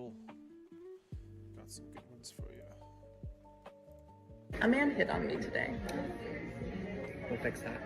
people. Got some good ones for you. A man hit on me today. We'll fix that.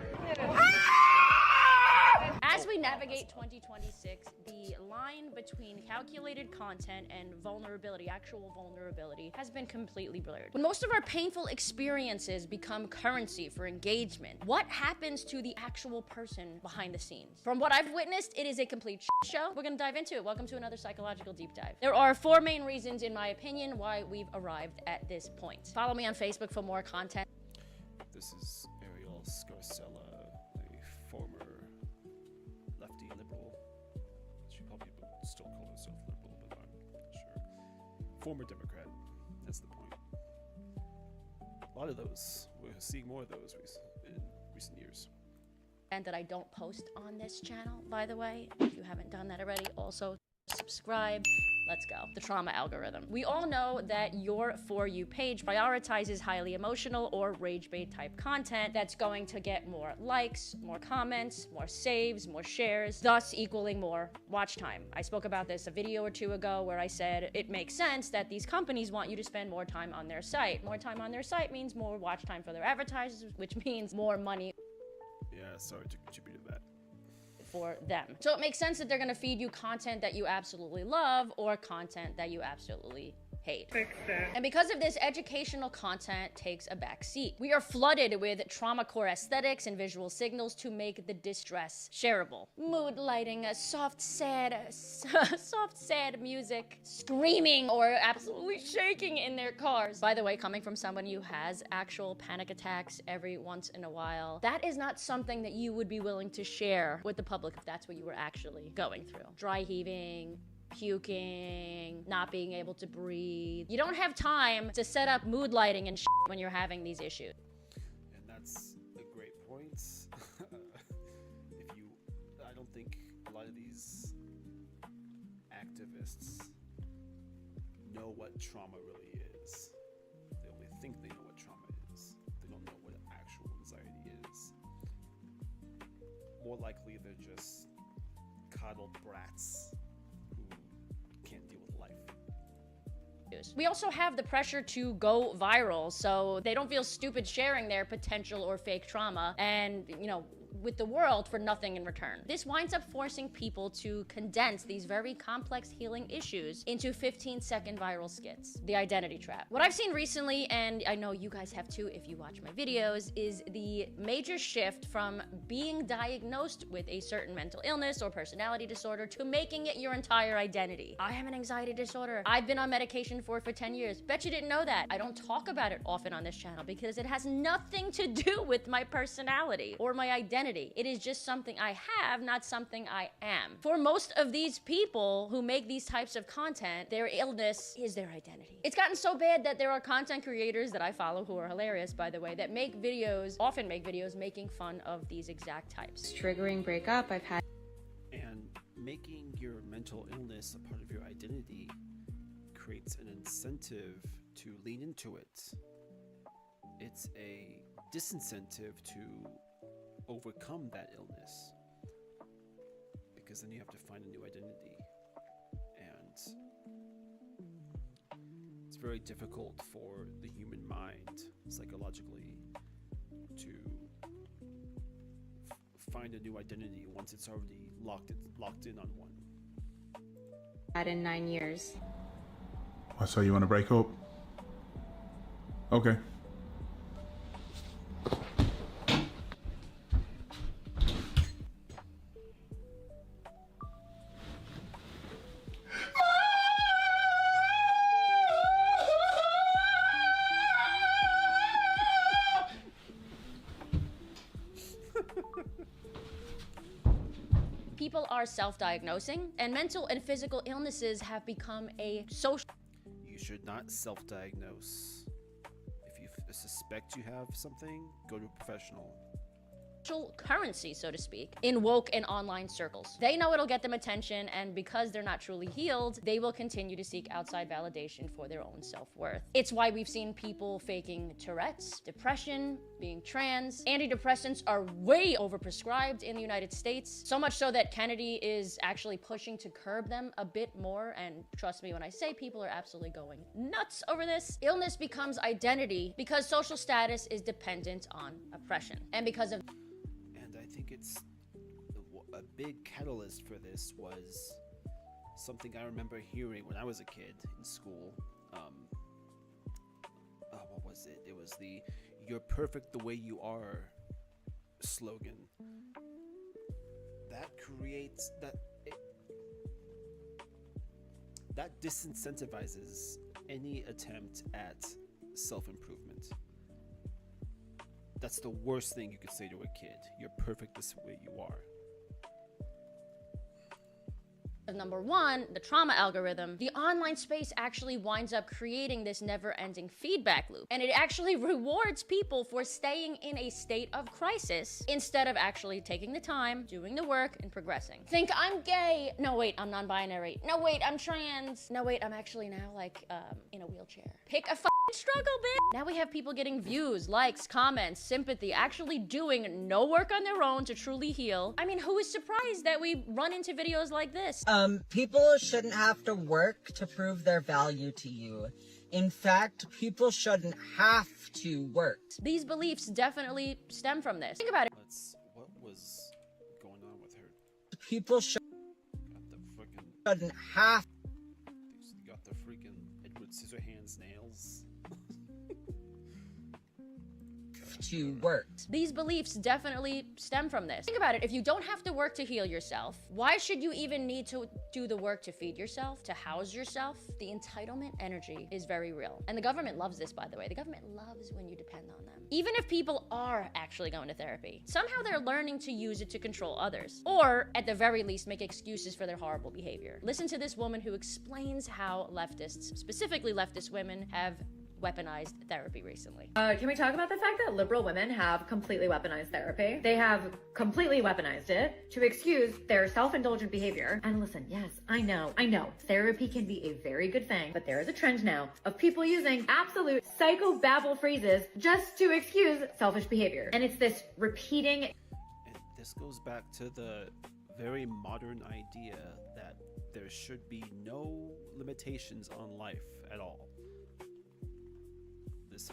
As we navigate 2026, the line between calculated content and vulnerability, actual vulnerability, has been completely blurred. When most of our painful experiences become currency for engagement, what happens to the actual person behind the scenes? From what I've witnessed, it is a complete show. We're gonna dive into it. Welcome to another psychological deep dive. There are 4 main reasons, in my opinion, why we've arrived at this point. Follow me on Facebook for more content. This is Ariel Scarcella, a former lefty liberal. She probably would still call herself liberal, but I'm not sure. Former Democrat, that's the point. A lot of those. We're seeing more of those in recent years. And that I don't post on this channel, by the way. If you haven't done that already, also subscribe. Let's go. The trauma algorithm. We all know that your For You page prioritizes highly emotional or rage bait type content that's going to get more likes, more comments, more saves, more shares, thus equaling more watch time. I spoke about this a video or 2 ago where I said it makes sense that these companies want you to spend more time on their site. More time on their site means more watch time for their advertisers, which means more money. Yeah, sorry to contribute to that. For them. So it makes sense that they're gonna feed you content that you absolutely love or content that you absolutely hate. And because of this, educational content takes a back seat. We are flooded with trauma core aesthetics and visual signals to make the distress shareable. Mood lighting, soft sad music, screaming or absolutely shaking in their cars. By the way, coming from someone who has actual panic attacks every once in a while, that is not something that you would be willing to share with the public if that's what you were actually going through. Dry heaving, puking, not being able to breathe. You don't have time to set up mood lighting and shit when you're having these issues. And that's a great point. I don't think a lot of these activists know what trauma really is. They only think they know what trauma is. They don't know what actual anxiety is. More likely, they're just coddled brats can't deal with life. We also have the pressure to go viral, so they don't feel stupid sharing their potential or fake trauma and, with the world for nothing in return. This winds up forcing people to condense these very complex healing issues into 15-second viral skits. The identity trap. What I've seen recently, and I know you guys have too if you watch my videos, is the major shift from being diagnosed with a certain mental illness or personality disorder to making it your entire identity. I have an anxiety disorder. I've been on medication for 10 years. Bet you didn't know that. I don't talk about it often on this channel because it has nothing to do with my personality or my identity. It is just something I have, not something I am. For most of these people who make these types of content, their illness is their identity. It's gotten so bad that there are content creators that I follow who are hilarious, by the way, that often make videos making fun of these exact types. Triggering breakup I've had. And making your mental illness a part of your identity creates an incentive to lean into it. It's a disincentive to overcome that illness, because then you have to find a new identity, and it's very difficult for the human mind psychologically to find a new identity once it's already locked in on one. Had in 9 years. So you want to break up? Okay. People are self-diagnosing, and mental and physical illnesses have become a social... You should not self-diagnose. If you suspect you have something, go to a professional. currency, so to speak, in woke and online circles. They know it'll get them attention, and because they're not truly healed, they will continue to seek outside validation for their own self-worth. It's why we've seen people faking Tourette's, depression, being trans. Antidepressants are way overprescribed in the United States, so much so that Kennedy is actually pushing to curb them a bit more, and trust me when I say people are absolutely going nuts over this. Illness becomes identity because social status is dependent on oppression, and because of I think it's a big catalyst for this was something I remember hearing when I was a kid in school. What was it? It was the "You're perfect the way you are" slogan. That creates that disincentivizes any attempt at self-improvement. That's the worst thing you could say to a kid. You're perfect this way you are. Number one, the trauma algorithm, the online space actually winds up creating this never-ending feedback loop. And it actually rewards people for staying in a state of crisis instead of actually taking the time, doing the work, and progressing. Think I'm gay. No, wait, I'm non-binary. No, wait, I'm trans. No, wait, I'm actually now in a wheelchair. Pick a struggle, bitch. Now we have people getting views, likes, comments, sympathy, actually doing no work on their own to truly heal. I mean, who is surprised that we run into videos like this? People shouldn't have to work to prove their value to you. In fact, people shouldn't have to work. These beliefs definitely stem from this. Think about it. What was going on with her? People shouldn't have You got the freaking Edward Scissorhands nails. to work. These beliefs definitely stem from this. Think about it. If you don't have to work to heal yourself, why should you even need to do the work to feed yourself, to house yourself? The entitlement energy is very real. And the government loves this, by the way. The government loves when you depend on them. Even if people are actually going to therapy, somehow they're learning to use it to control others. Or, at the very least, make excuses for their horrible behavior. Listen to this woman who explains how leftists, specifically leftist women, have weaponized therapy recently. Can we talk about the fact that liberal women have completely weaponized therapy? They have completely weaponized it to excuse their self-indulgent behavior. And listen, yes, I know, therapy can be a very good thing, but there is a trend now of people using absolute psychobabble phrases just to excuse selfish behavior. And it's this repeating. And this goes back to the very modern idea that there should be no limitations on life at all. This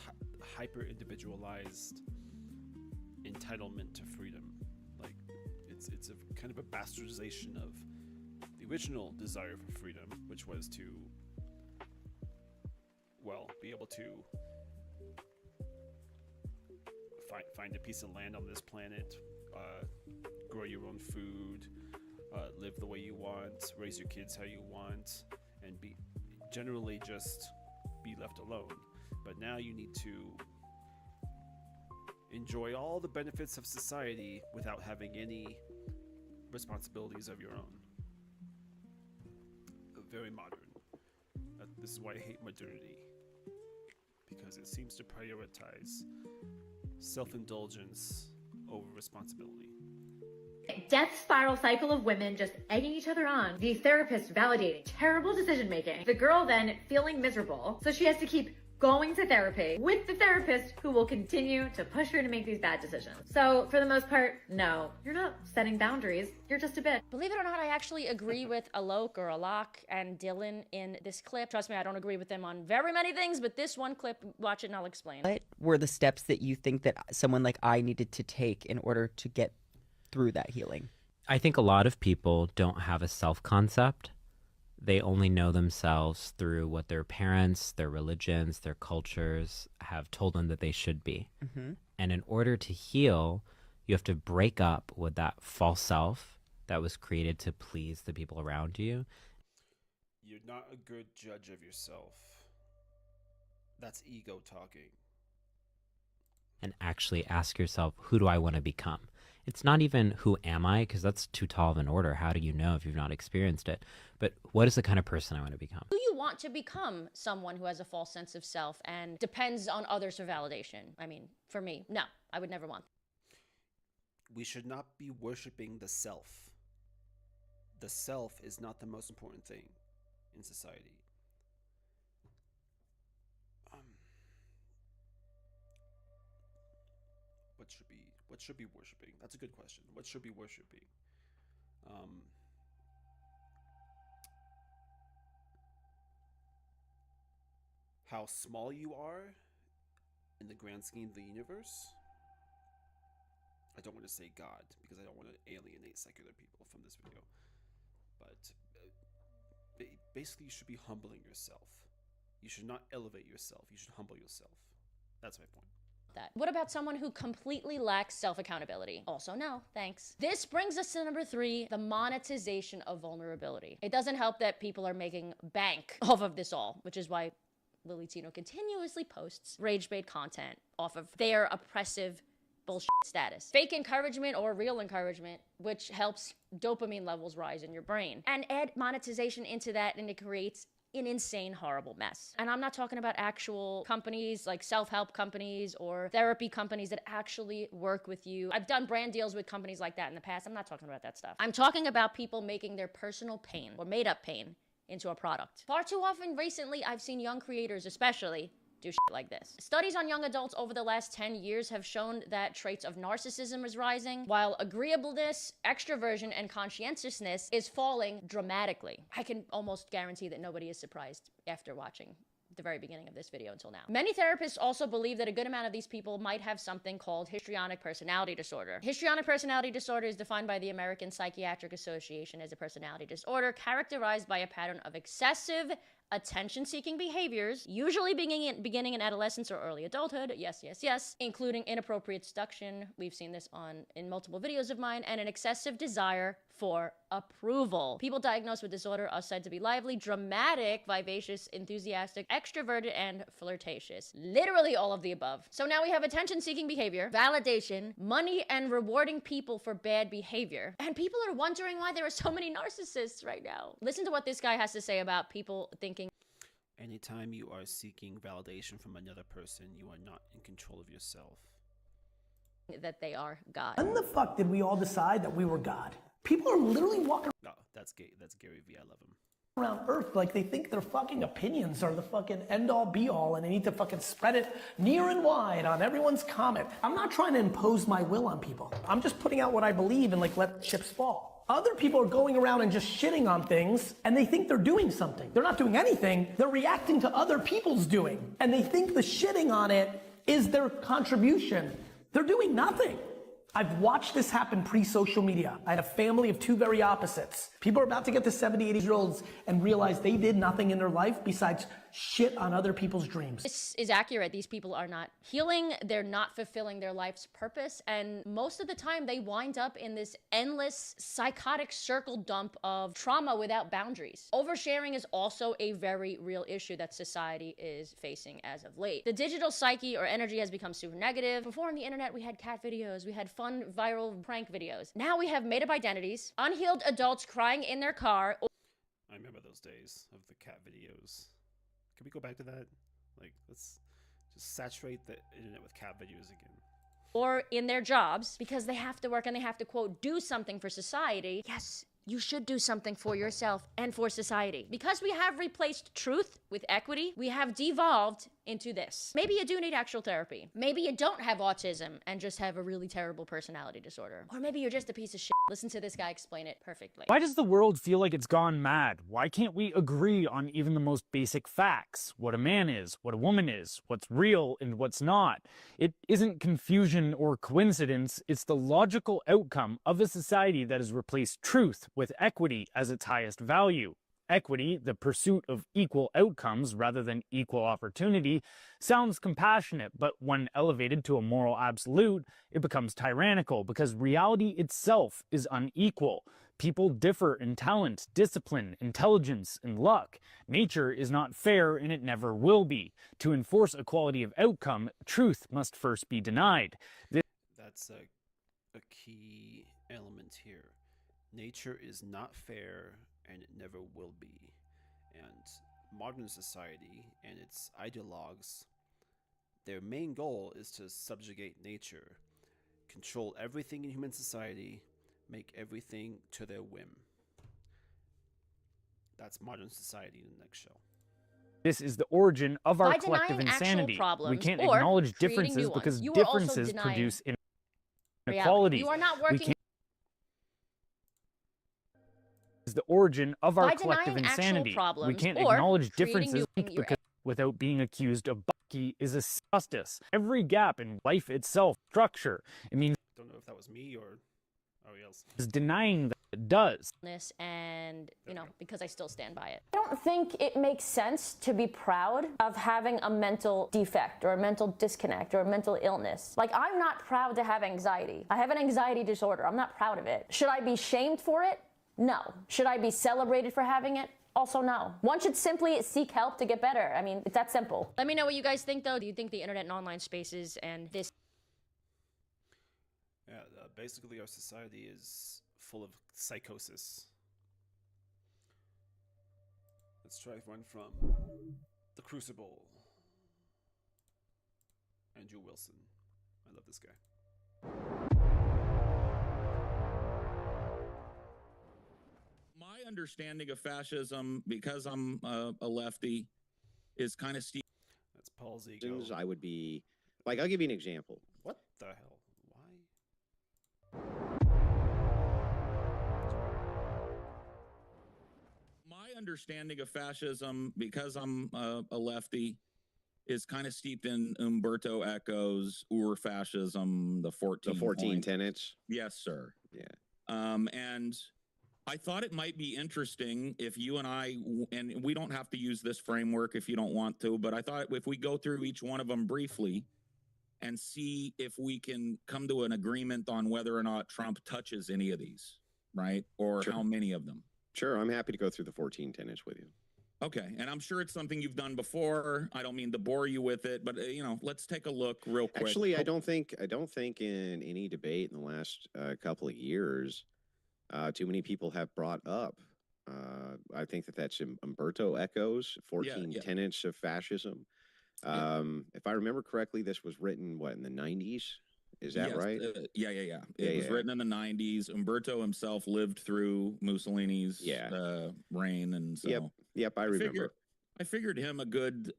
hyper-individualized entitlement to freedom. Like, it's a kind of a bastardization of the original desire for freedom, which was to, well, be able to find a piece of land on this planet, grow your own food, live the way you want, raise your kids how you want, and be generally just be left alone. But now you need to enjoy all the benefits of society without having any responsibilities of your own. Very modern. This is why I hate modernity, because it seems to prioritize self-indulgence over responsibility. Death spiral cycle of women just egging each other on. The therapist validating terrible decision making. The girl then feeling miserable, so she has to keep going to therapy with the therapist who will continue to push her to make these bad decisions. So for the most part, no, you're not setting boundaries. You're just a bitch. Believe it or not, I actually agree with Alok or Alok and Dylan in this clip. Trust me, I don't agree with them on very many things, but this one clip, watch it and I'll explain. What were the steps that you think that someone like I needed to take in order to get through that healing? I think a lot of people don't have a self-concept. They only know themselves through what their parents, their religions, their cultures have told them that they should be. Mm-hmm. And in order to heal, you have to break up with that false self that was created to please the people around you. You're not a good judge of yourself. That's ego talking. And actually ask yourself, who do I want to become? It's not even who am I, because that's too tall of an order. How do you know if you've not experienced it? But what is the kind of person I want to become? Do you want to become someone who has a false sense of self and depends on others for validation? I mean, for me, no, I would never want that. we should not be worshiping the self. The self is not the most important thing in society. What should be worshiping? That's a good question. What should be worshiping? How small you are in the grand scheme of the universe. I don't want to say God because I don't want to alienate secular people from this video. But basically, you should be humbling yourself. You should not elevate yourself. You should humble yourself. That's my point. What about someone who completely lacks self-accountability? Also no, thanks. This brings us to number 3, the monetization of vulnerability. It doesn't help that people are making bank off of this all, which is why Lily Tino continuously posts rage bait content off of their oppressive bullshit status. Fake encouragement or real encouragement, which helps dopamine levels rise in your brain. And add monetization into that and it creates an insane, horrible mess. And I'm not talking about actual companies like self-help companies or therapy companies that actually work with you. I've done brand deals with companies like that in the past. I'm not talking about that stuff. I'm talking about people making their personal pain or made up pain into a product. Far too often recently, I've seen young creators especially do shit like this. Studies on young adults over the last 10 years have shown that traits of narcissism is rising, while agreeableness, extroversion, and conscientiousness is falling dramatically. I can almost guarantee that nobody is surprised after watching the very beginning of this video until now. Many therapists also believe that a good amount of these people might have something called histrionic personality disorder. Histrionic personality disorder is defined by the American Psychiatric Association as a personality disorder characterized by a pattern of excessive attention-seeking behaviors, usually beginning in adolescence or early adulthood, yes, including inappropriate seduction, we've seen this in multiple videos of mine, and an excessive desire for approval. People diagnosed with disorder are said to be lively, dramatic, vivacious, enthusiastic, extroverted, and flirtatious. Literally all of the above. So now we have attention-seeking behavior, validation, money, and rewarding people for bad behavior. And people are wondering why there are so many narcissists right now. Listen to what this guy has to say about people thinking. Anytime you are seeking validation from another person, you are not in control of yourself. That they are God. When the fuck did we all decide that we were God? People are literally walking That's Gary V. I love him. around Earth like they think their fucking opinions are the fucking end-all be-all and they need to fucking spread it near and wide on everyone's comment. I'm not trying to impose my will on people. I'm just putting out what I believe and like let chips fall. Other people are going around and just shitting on things and they think they're doing something. They're not doing anything. They're reacting to other people's doing. And they think the shitting on it is their contribution. They're doing nothing. I've watched this happen pre-social media. I had a family of two very opposites. People are about to get to 70, 80-year-olds and realize they did nothing in their life besides shit on other people's dreams. This is accurate. These people are not healing. They're not fulfilling their life's purpose. And most of the time they wind up in this endless psychotic circle dump of trauma without boundaries. Oversharing is also a very real issue that society is facing as of late. The digital psyche or energy has become super negative. Before on the internet, we had cat videos. We had fun viral prank videos. Now we have made-up identities, unhealed adults crying in their car. I remember those days of the cat videos. Can we go back to that? Like, let's just saturate the internet with cat videos again. Or in their jobs because they have to work and they have to, quote, do something for society. Yes, you should do something for yourself and for society. Because we have replaced truth with equity, we have devolved into this. Maybe you do need actual therapy. Maybe you don't have autism and just have a really terrible personality disorder. Or maybe you're just a piece of shit. Listen to this guy explain it perfectly. Why does the world feel like it's gone mad? Why can't we agree on even the most basic facts? What a man is, what a woman is, what's real and what's not. It isn't confusion or coincidence. It's the logical outcome of a society that has replaced truth with equity as its highest value. Equity, the pursuit of equal outcomes rather than equal opportunity, sounds compassionate, but when elevated to a moral absolute, it becomes tyrannical because reality itself is unequal. People differ in talent, discipline, intelligence, and luck. Nature is not fair and it never will be. To enforce equality of outcome, truth must first be denied. That's a key element here. Nature is not fair and it never will be. And modern society and its ideologues, their main goal is to subjugate nature, control everything in human society, make everything to their whim. That's modern society in a nutshell. This is the origin of our By collective denying actual insanity. We problems can't or acknowledge creating differences new ones, because you are also differences denying produce reality. inequality. You are not We working. can't is the origin of our By collective denying actual insanity. We problems can't or acknowledge creating differences new- you're- because without being accused of bucky is a justice. Every gap in life itself, structure. It means Don't know if that was me or else. is denying that it does. And, you know, because I still stand by it. I don't think it makes sense to be proud of having a mental defect or a mental disconnect or a mental illness. Like, I'm not proud to have anxiety. I have an anxiety disorder. I'm not proud of it. Should I be shamed for it? No. Should I be celebrated for having it? Also, no. One should simply seek help to get better. I mean, it's that simple. Let me know what you guys think, though. Do you think the internet and online spaces and this... Yeah, basically our society is full of psychosis. Let's try one from The Crucible. Andrew Wilson. I love this guy. My understanding of fascism, because I'm a lefty, is kind of steep. That's Paul's ego. I would be, like, I'll give you an example. What the hell? Why? My understanding of fascism, because I'm a lefty, is kind of steeped in Umberto Eco's Ur-fascism, the 14 tenets. Yes, sir. Yeah. And I thought it might be interesting if you and I, and we don't have to use this framework if you don't want to, but I thought if we go through each one of them briefly and see if we can come to an agreement on whether or not Trump touches any of these, right? Or Sure. how many of them. Sure, I'm happy to go through the 14 tenets with you. Okay, and I'm sure it's something you've done before. I don't mean to bore you with it, but you know, let's take a look real quick. Actually, I don't think in any debate in the last couple of years, too many people have brought up. I think that's Umberto Eco's 14 tenets of fascism. If I remember correctly, this was written in the 90s. Is that right? Yeah. It was written in the 90s. Umberto himself lived through Mussolini's reign, and so yep, I remember. I figured him a good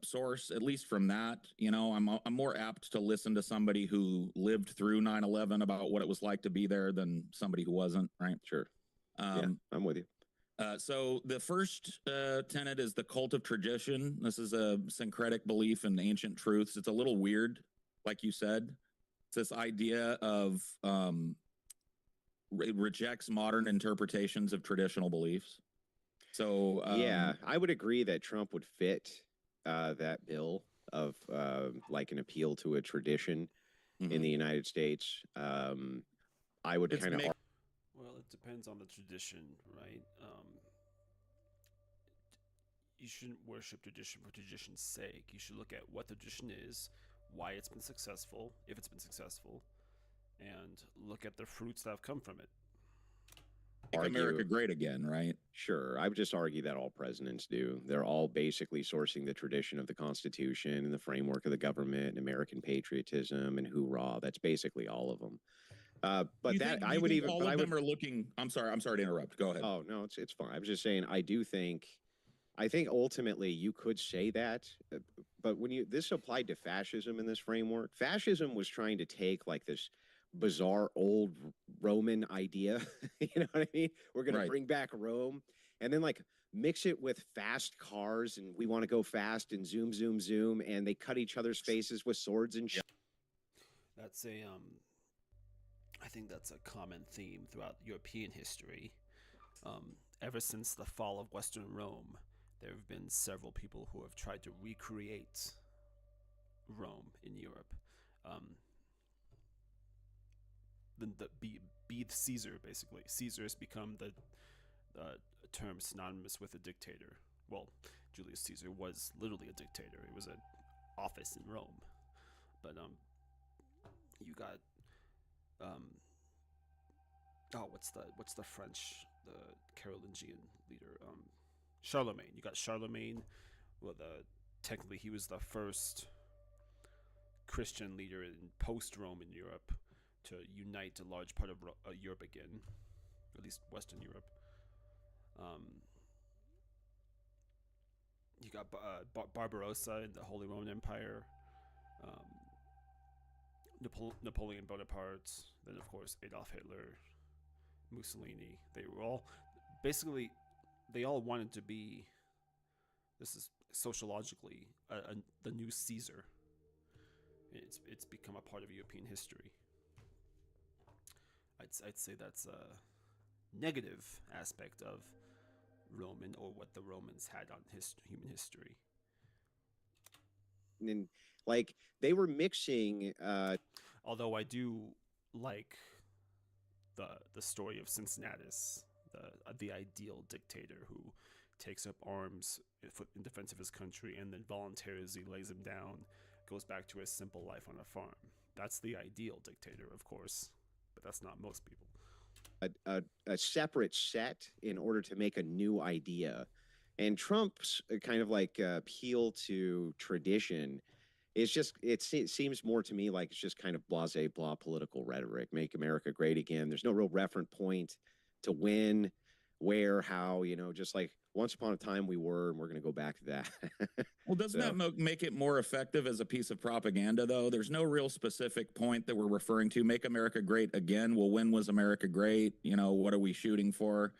source, at least from that. You know, I'm more apt to listen to somebody who lived through 9/11 about what it was like to be there than somebody who wasn't. Right? Sure. Yeah, I'm with you. So the first tenet is the cult of tradition. This is a syncretic belief in ancient truths. It's a little weird, like you said. It's this idea of it rejects modern interpretations of traditional beliefs. So yeah, I would agree that Trump would fit that bill of like an appeal to a tradition in the United States. I would kind of. Well, it depends on the tradition, right? You shouldn't worship tradition for tradition's sake. You should look at what the tradition is, why it's been successful, if it's been successful, and look at the fruits that have come from it. Make America great again, right? Sure. I would just argue that all presidents do. They're all basically sourcing the tradition of the Constitution and the framework of the government and American patriotism and hoorah. That's basically all of them. But that I would even. All of them are looking. I'm sorry to interrupt. Go ahead. Oh no, it's fine. I was just saying. I think ultimately you could say that, but when this applied to fascism in this framework, fascism was trying to take like this bizarre old Roman idea. You know what I mean? We're going to bring back Rome, and then like mix it with fast cars, and we want to go fast and zoom, zoom, zoom, and they cut each other's faces with swords and shit. That's I think that's a common theme throughout European history. Ever since the fall of Western Rome, there have been several people who have tried to recreate Rome in Europe. Be Caesar, basically. Caesar has become the term synonymous with a dictator. Well, Julius Caesar was literally a dictator. It was an office in Rome. But you got what's the French, the Carolingian leader, Charlemagne. You got Charlemagne. Well, technically he was the first Christian leader in post-Roman Europe. to unite a large part of Europe again, at least Western Europe. You got Barbarossa in the Holy Roman Empire, Napoleon Bonaparte, then of course Adolf Hitler, Mussolini. They were all basically, they all wanted to be, this is sociologically, the new Caesar. It's become a part of European history. I'd say that's a negative aspect of Roman, or what the Romans had on human history. And like they were mixing. Although I do like the story of Cincinnatus, the ideal dictator who takes up arms in defense of his country and then voluntarily lays him down, goes back to his simple life on a farm. That's the ideal dictator, of course, but that's not most people. A separate set in order to make a new idea. And Trump's kind of like appeal to tradition is just, it seems more to me like it's just kind of blase blah political rhetoric. Make America great again. There's no real reference point to when, where, how, just like once upon a time we were, and we're going to go back to that. Well, doesn't that make it more effective as a piece of propaganda, though? There's no real specific point that we're referring to. Make America great again. Well, when was America great? What are we shooting for?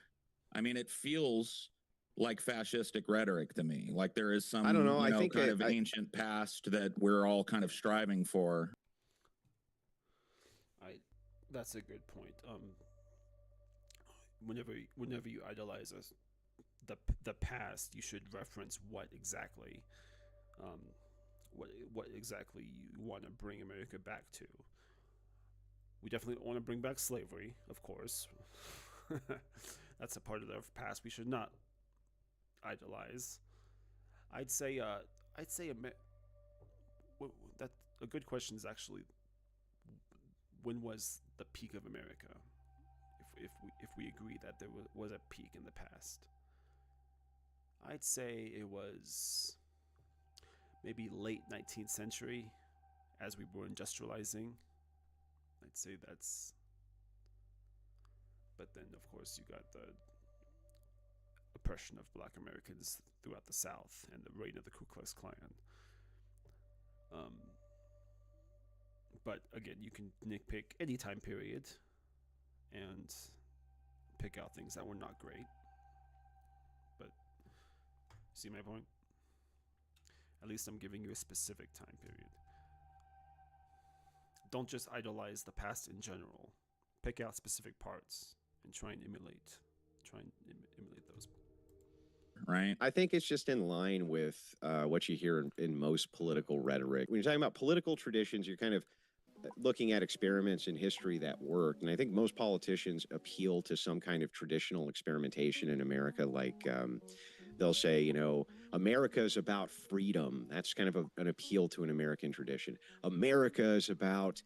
I mean, it feels like fascistic rhetoric to me. Like there is some, I don't know. I think kind of ancient past that we're all kind of striving for. That's a good point. Whenever you idolize the past, you should reference what exactly you want to bring America back to. We definitely don't want to bring back slavery, of course. That's a part of the past we should not idolize. I'd say that a good question is actually, when was the peak of America? If we agree that there was a peak in the past, I'd say it was maybe late 19th century, as we were industrializing. I'd say that's. But then, of course, you got the oppression of Black Americans throughout the South and the reign of the Ku Klux Klan. But again, you can nitpick any time period and pick out things that were not great. But see my point? At least I'm giving you a specific time period. Don't just idolize the past in general. Pick out specific parts and try and emulate those. Right. I think it's just in line with what you hear in most political rhetoric. When you're talking about political traditions, you're kind of looking at experiments in history that worked. And I think most politicians appeal to some kind of traditional experimentation in America. Like they'll say, America is about freedom. That's kind of an appeal to an American tradition. America is about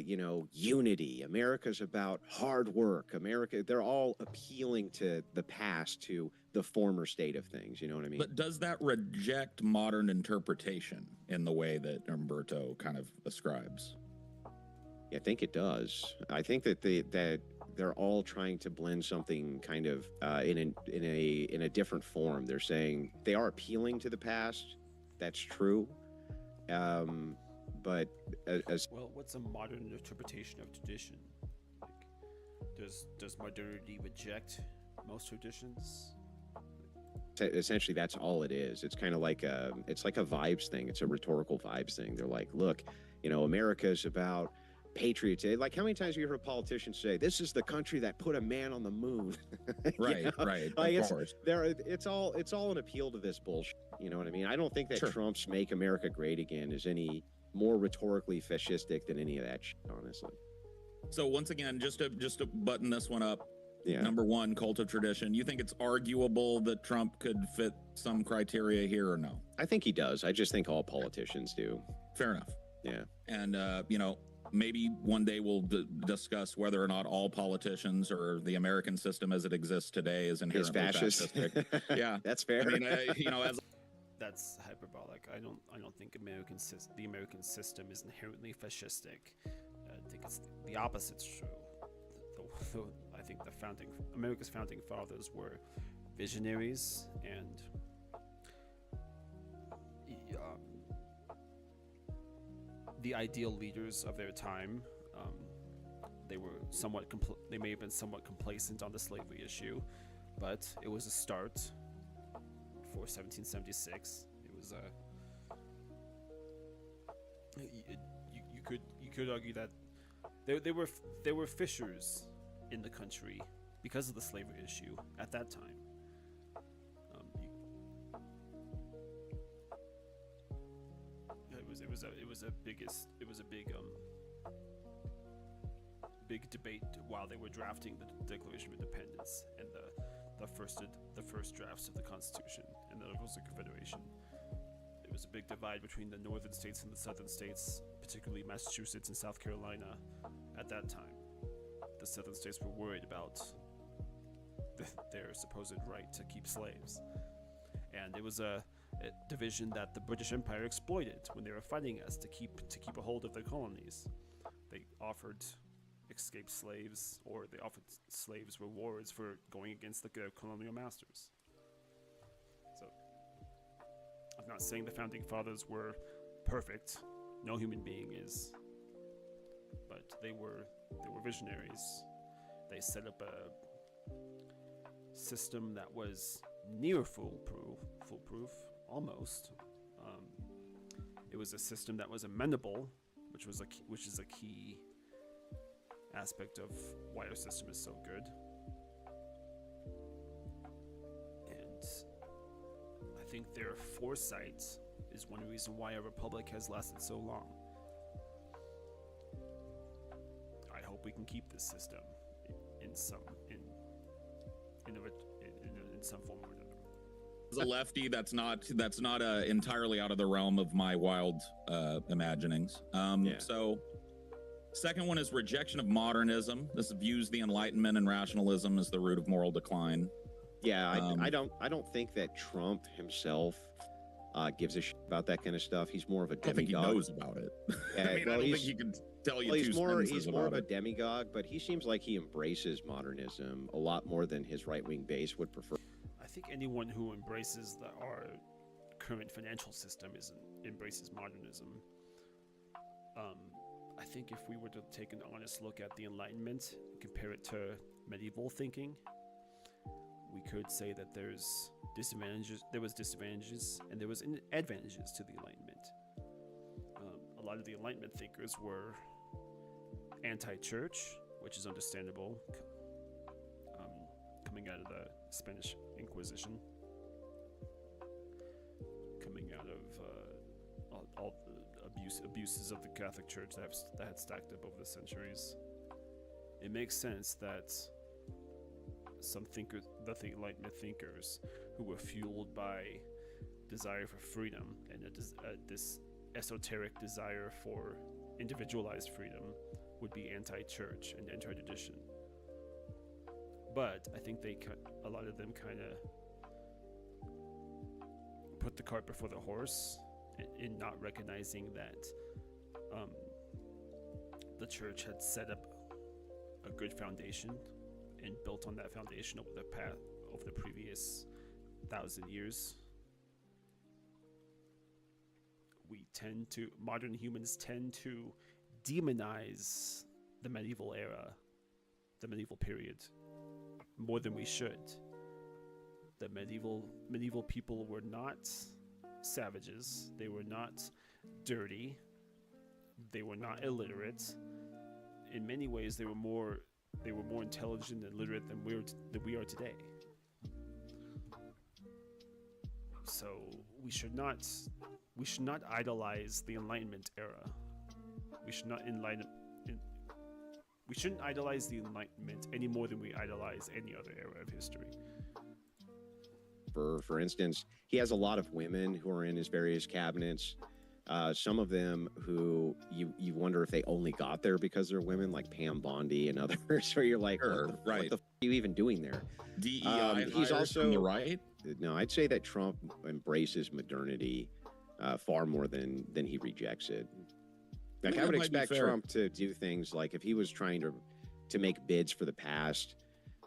unity. America's about hard work. They're all appealing to the past, to the former state of things. You know what I mean? But does that reject modern interpretation in the way that Umberto kind of ascribes? Yeah, I think it does. I think that they're all trying to blend something kind of in a different form. They're saying they are appealing to the past. That's true. But well, what's a modern interpretation of tradition? Like, does modernity reject most traditions? Essentially, that's all it is. It's kind of like it's like a vibes thing. It's a rhetorical vibes thing. They're like, look, America is about patriotism. Like, how many times have you heard politicians say, "This is the country that put a man on the moon"? Right, right. Like it's all an appeal to this bullshit. You know what I mean? I don't think that Trump's "Make America Great Again" is any more rhetorically fascistic than any of that shit, honestly. So once again, just to button this one up. Yeah. Number one, cult of tradition. You think it's arguable that Trump could fit some criteria here or no? I think he does. I just think all politicians do. Fair enough. Yeah. And, maybe one day we'll discuss whether or not all politicians or the American system as it exists today is inherently fascistic. Yeah. That's fair. I mean, as that's hyperbolic. I don't think the American system is inherently fascistic. I think it's the opposite's true. I think America's founding fathers were visionaries and the ideal leaders of their time. They were they may have been somewhat complacent on the slavery issue, but it was a start for 1776. It was you could argue that there were fissures in the country because of the slavery issue at that time. It was a big debate while they were drafting the Declaration of Independence and the first drafts of the Constitution and the Articles of Confederation. There was a big divide between the northern states and the southern states, particularly Massachusetts and South Carolina at that time. The southern states were worried about their supposed right to keep slaves. And it was a division that the British Empire exploited when they were fighting us to keep a hold of their colonies. They offered escaped slaves, or they offered slaves rewards for going against their colonial masters. So, I'm not saying the founding fathers were perfect. No human being is. But they were visionaries. They set up a system that was near foolproof, almost. It was a system that was amendable, which is a key aspect of why our system is so good. And I think their foresight is one reason why a republic has lasted so long. I hope we can keep this system in some form or another. As a lefty, that's not entirely out of the realm of my wild imaginings. So, second one is rejection of modernism. This views the Enlightenment and rationalism as the root of moral decline. Yeah, I don't think that Trump himself gives a shit about that kind of stuff. He's more of a I don't think demagogue. he knows about it. Yeah, I mean, I don't think he can tell you he's more of a it. demagogue, but he seems like he embraces modernism a lot more than his right-wing base would prefer. I think anyone who embraces our current financial system embraces modernism. I think if we were to take an honest look at the Enlightenment and compare it to medieval thinking, we could say that there was disadvantages and there was advantages to the Enlightenment. A lot of the Enlightenment thinkers were anti-church, which is understandable, coming out of the Spanish Inquisition, coming out of all the abuses of the Catholic Church that had stacked up over the centuries. It makes sense that some thinkers, the Enlightenment thinkers, who were fueled by desire for freedom and this esoteric desire for individualized freedom, would be anti-church and anti-tradition. But I think a lot of them kind of put the cart before the horse in not recognizing that the church had set up a good foundation and built on that foundation over the previous 1,000 years. Modern humans tend to demonize the medieval era, the medieval period, more than we should. The medieval people were not savages. They were not dirty. They were not illiterate. In many ways, they were more intelligent and literate than we are today. So we should not idolize the Enlightenment era. We shouldn't idolize the Enlightenment any more than we idolize any other era of history. For instance, he has a lot of women who are in his various cabinets. Some of them who you wonder if they only got there because they're women, like Pam Bondi and others, where you're like, what the f- are you even doing there? DEI he's also from the right. No, I'd say that Trump embraces modernity far more than he rejects it. Like think I would that might be expect fair. Trump to do things like if he was trying to make bids for the past,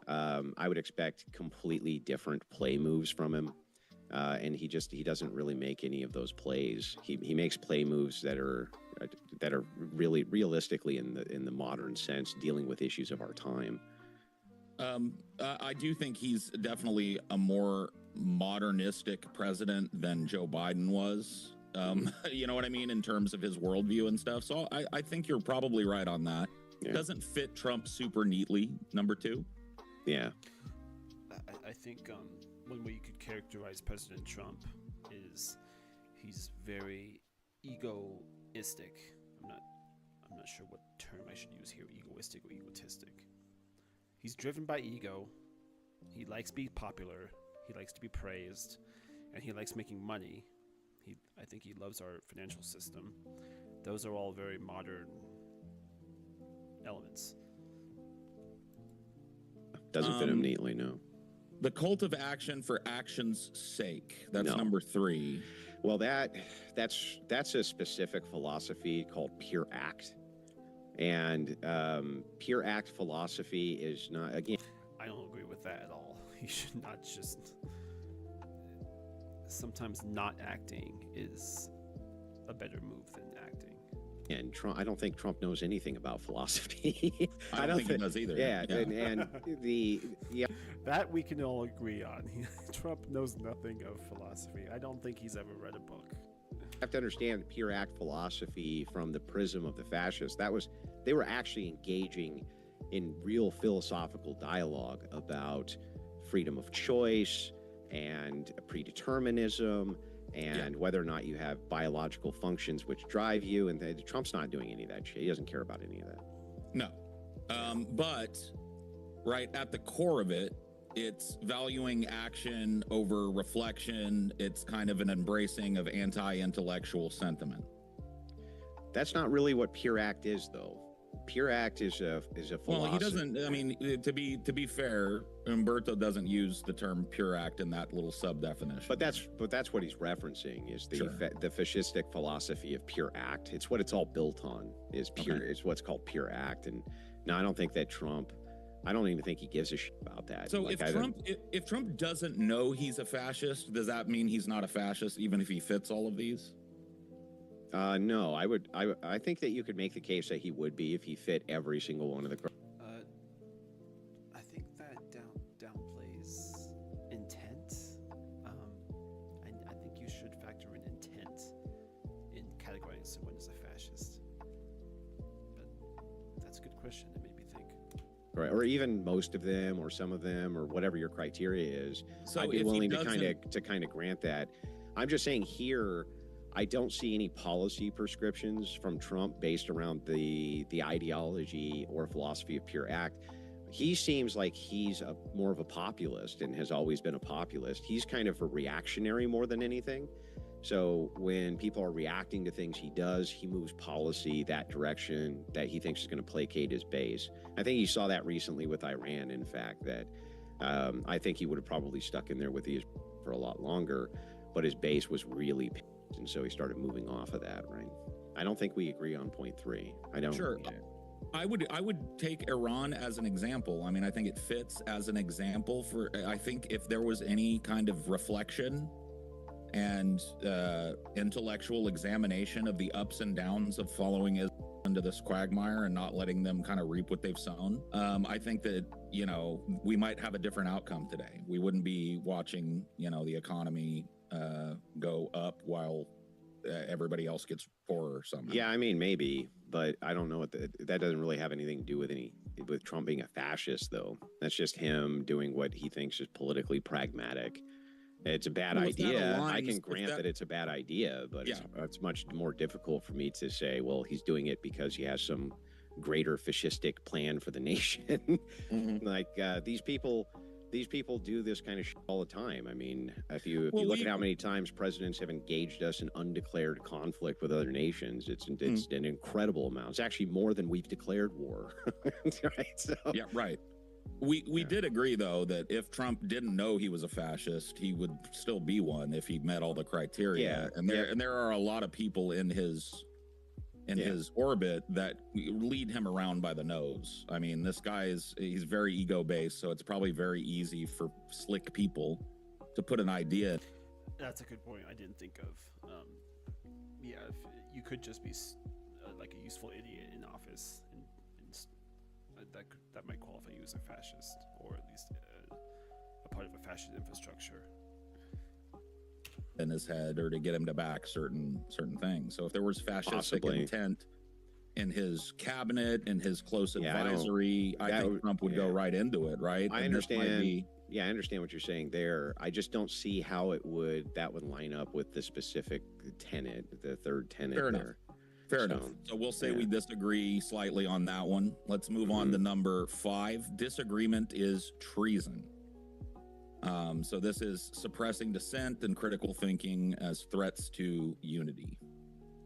I would expect completely different play moves from him. And he doesn't really make any of those plays. He makes play moves that are really realistically in the modern sense dealing with issues of our time. I do think he's definitely a more modernistic president than Joe Biden was. You know what I mean, in terms of his worldview and stuff. So I think you're probably right on that. Yeah. Doesn't fit Trump super neatly, number two. Yeah. I think one way you could characterize President Trump is he's very egoistic. I'm not sure what term I should use here, egoistic or egotistic. He's driven by ego. He likes to be popular. He likes to be praised, and he likes making money. I think he loves our financial system. Those are all very modern elements. Doesn't fit him neatly, no. The cult of action for action's sake. That's No. number 3. Well, that's a specific philosophy called pure act, and pure act philosophy is not, again. I don't agree with that at all. You should not just. Sometimes not acting is a better move than acting. And Trump, I don't think Trump knows anything about philosophy. I don't think he does either. Yeah, Yeah. and That we can all agree on. Trump knows nothing of philosophy. I don't think he's ever read a book. You have to understand pure act philosophy from the prism of the fascists. They were actually engaging in real philosophical dialogue about freedom of choice and predeterminism and whether or not you have biological functions which drive you. And Trump's not doing any of that shit. He doesn't care about any of that. No. But right at the core of it, it's valuing action over reflection. It's kind of an embracing of anti-intellectual sentiment. That's not really what pure act is, though. Pure act is a philosophy. Well, he doesn't. I mean, to be fair, Umberto doesn't use the term pure act in that little sub definition. But that's what he's referencing is the the fascistic philosophy of pure act. It's what it's all built on. Is pure. Okay. It's what's called pure act. And no, I don't think that Trump. I don't even think he gives a shit about that. So Like, if Trump doesn't know he's a fascist, does that mean he's not a fascist, even if he fits all of these? No, I think that you could make the case that he would be if he fit every single one of the. I think that downplays intent. I think you should factor in intent in categorizing someone as a fascist. But that's a good question. It made me think. Right, or even most of them, or some of them, or whatever your criteria is. So I'd be if he willing doesn't- to kind of grant that. I'm just saying here, I don't see any policy prescriptions from Trump based around the ideology or philosophy of pure act. He seems like he's more of a populist and has always been a populist. He's kind of a reactionary more than anything. So when people are reacting to things he does, he moves policy that direction that he thinks is going to placate his base. I think you saw that recently with Iran, in fact, that I think he would have probably stuck in there with these for a lot longer, but his base was really pissed, and so he started moving off of that, right? I don't think we agree on point 3. I don't. Sure. I would take Iran as an example. I mean, I think it fits as an example for. I think if there was any kind of reflection and intellectual examination of the ups and downs of following Israel into this quagmire and not letting them kind of reap what they've sown, I think that we might have a different outcome today. We wouldn't be watching the economy go up while everybody else gets poorer somehow. Yeah, I mean, maybe, but I don't know what that doesn't really have anything to do with Trump being a fascist, though. That's just him doing what he thinks is politically pragmatic. It's a bad idea. I can grant that it's a bad idea, but it's much more difficult for me to say, well, he's doing it because he has some greater fascistic plan for the nation. Like these people do this kind of shit all the time. I mean, if you look at how many times presidents have engaged us in undeclared conflict with other nations, it's an incredible amount. It's actually more than we've declared war. Right? So, yeah, right. We did agree, though, that if Trump didn't know he was a fascist, he would still be one if he met all the criteria. And there are a lot of people in his in his orbit that lead him around by the nose. I mean, this guy he's very ego based, so it's probably very easy for slick people to put an idea. That's a good point. I didn't think of. Yeah, if you could just be like a useful idiot in office, and that might qualify you as a fascist, or at least a part of a fascist infrastructure in his head, or to get him to back certain things. So if there was fascistic intent in his cabinet, in his close advisory, I think Trump would go right into it, right? I understand. I understand what you're saying there. I just don't see how that would line up with the specific tenet, the third tenet. Fair enough. So we'll say we disagree slightly on that one. Let's move on to number 5. Disagreement is treason. So this is suppressing dissent and critical thinking as threats to unity.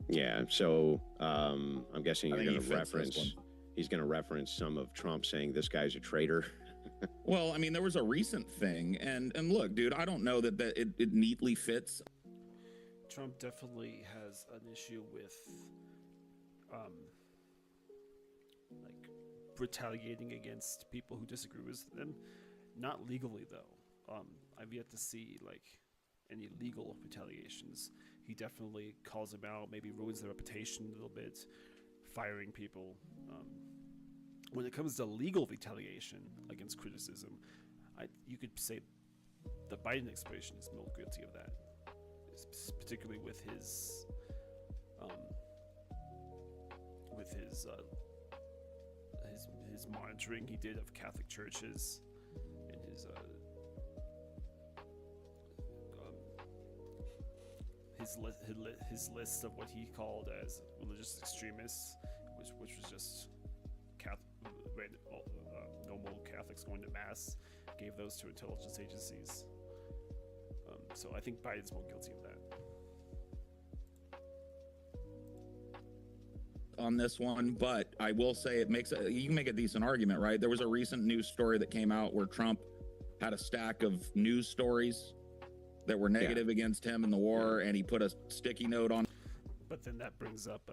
Yeah. So I'm guessing you're going to reference. He's going to reference some of Trump saying this guy's a traitor. Well, I mean, there was a recent thing, and look, dude, I don't know that it neatly fits. Trump definitely has an issue with like retaliating against people who disagree with them. Not legally though. I've yet to see like any legal retaliations. He definitely calls them out, maybe ruins their reputation a little bit, firing people. When it comes to legal retaliation against criticism, you could say the Biden administration is more guilty of that, particularly with his monitoring he did of Catholic churches and his list of what he called as religious extremists, which was just normal Catholics going to mass, gave those to intelligence agencies. So I think Biden's more guilty of that. On this one, but I will say you can make a decent argument, right? There was a recent news story that came out where Trump had a stack of news stories that were negative against him in the war, and he put a sticky note on. But then that brings up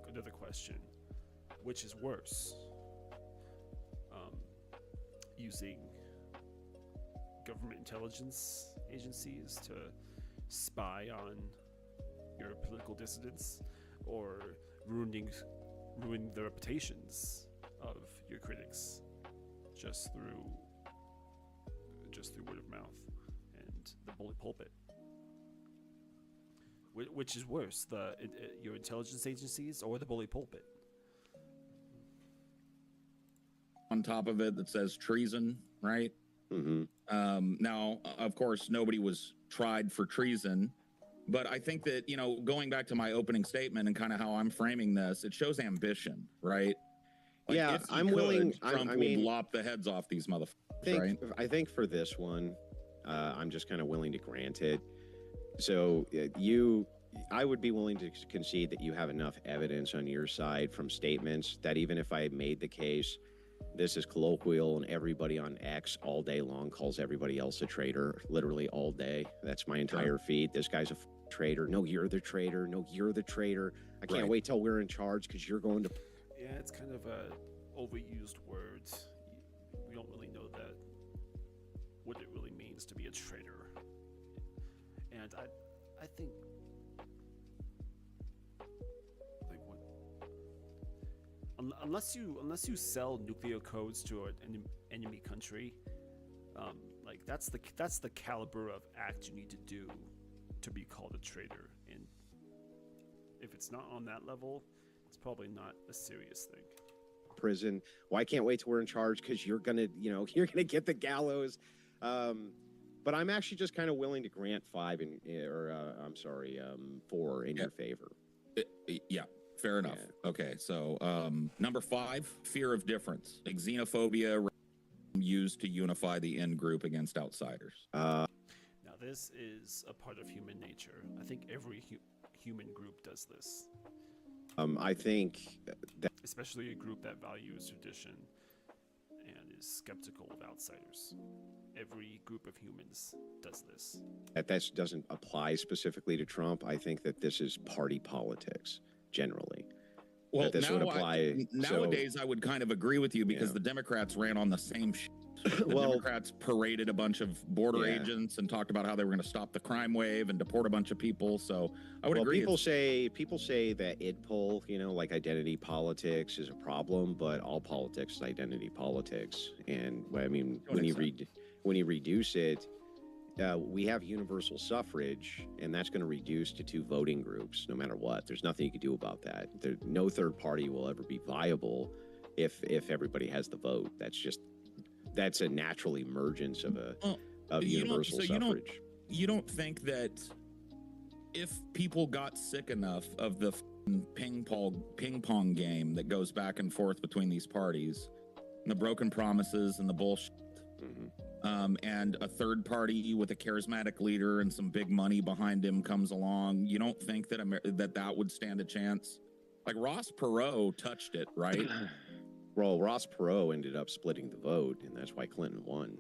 another question: which is worse, using government intelligence agencies to spy on your political dissidents, or ruining the reputations of your critics just through word of mouth and the bully pulpit? Which is worse, your intelligence agencies or the bully pulpit? On top of it that says treason, right? Now, of course, nobody was tried for treason, but I think that, going back to my opening statement and kind of how I'm framing this, it shows ambition, right? Like, yeah, I'm willing. Trump would lop the heads off these motherfuckers, right? I think for this one, I'm just kind of willing to grant it. So I would be willing to concede that you have enough evidence on your side from statements that even if I made the case, this is colloquial and everybody on X all day long calls everybody else a traitor, literally all day. That's my entire feed. This guy's a traitor. No, you're the traitor. No, you're the traitor. I can't wait till we're in charge because you're going to. Yeah, it's kind of a overused word. We don't really know what it really means to be a traitor. And I think like what unless you sell nuclear codes to an enemy country, like that's the caliber of act you need to do to be called a traitor. And if it's not on that level, it's probably not a serious thing. Prison. Well, I can't wait till we're in charge because you're gonna get the gallows. But I'm actually just kind of willing to grant 4 in your favor. Yeah, fair enough. Yeah. Okay, so number 5, fear of difference, like xenophobia used to unify the in-group against outsiders. Now, this is a part of human nature. I think every human group does this. I think that, especially a group that values tradition and is skeptical of outsiders. Every group of humans does this. That doesn't apply specifically to Trump. I think that this is party politics. generally. Well, that this would apply. Nowadays, I would kind of agree with you because the Democrats ran on the same The Democrats paraded a bunch of border agents and talked about how they were going to stop the crime wave and deport a bunch of people. So I would agree. People say that id poll, like identity politics is a problem, but all politics is identity politics. And I mean, when you reduce it, we have universal suffrage, and that's going to reduce to 2 voting groups no matter what. There's nothing you can do about that. No third party will ever be viable if everybody has the vote. That's a natural emergence of universal suffrage. You don't think that if people got sick enough of the ping pong game that goes back and forth between these parties, and the broken promises and the bullshit, and a third party with a charismatic leader and some big money behind him comes along, you don't think that that would stand a chance? Like Ross Perot touched it, right? Well, Ross Perot ended up splitting the vote, and that's why Clinton won.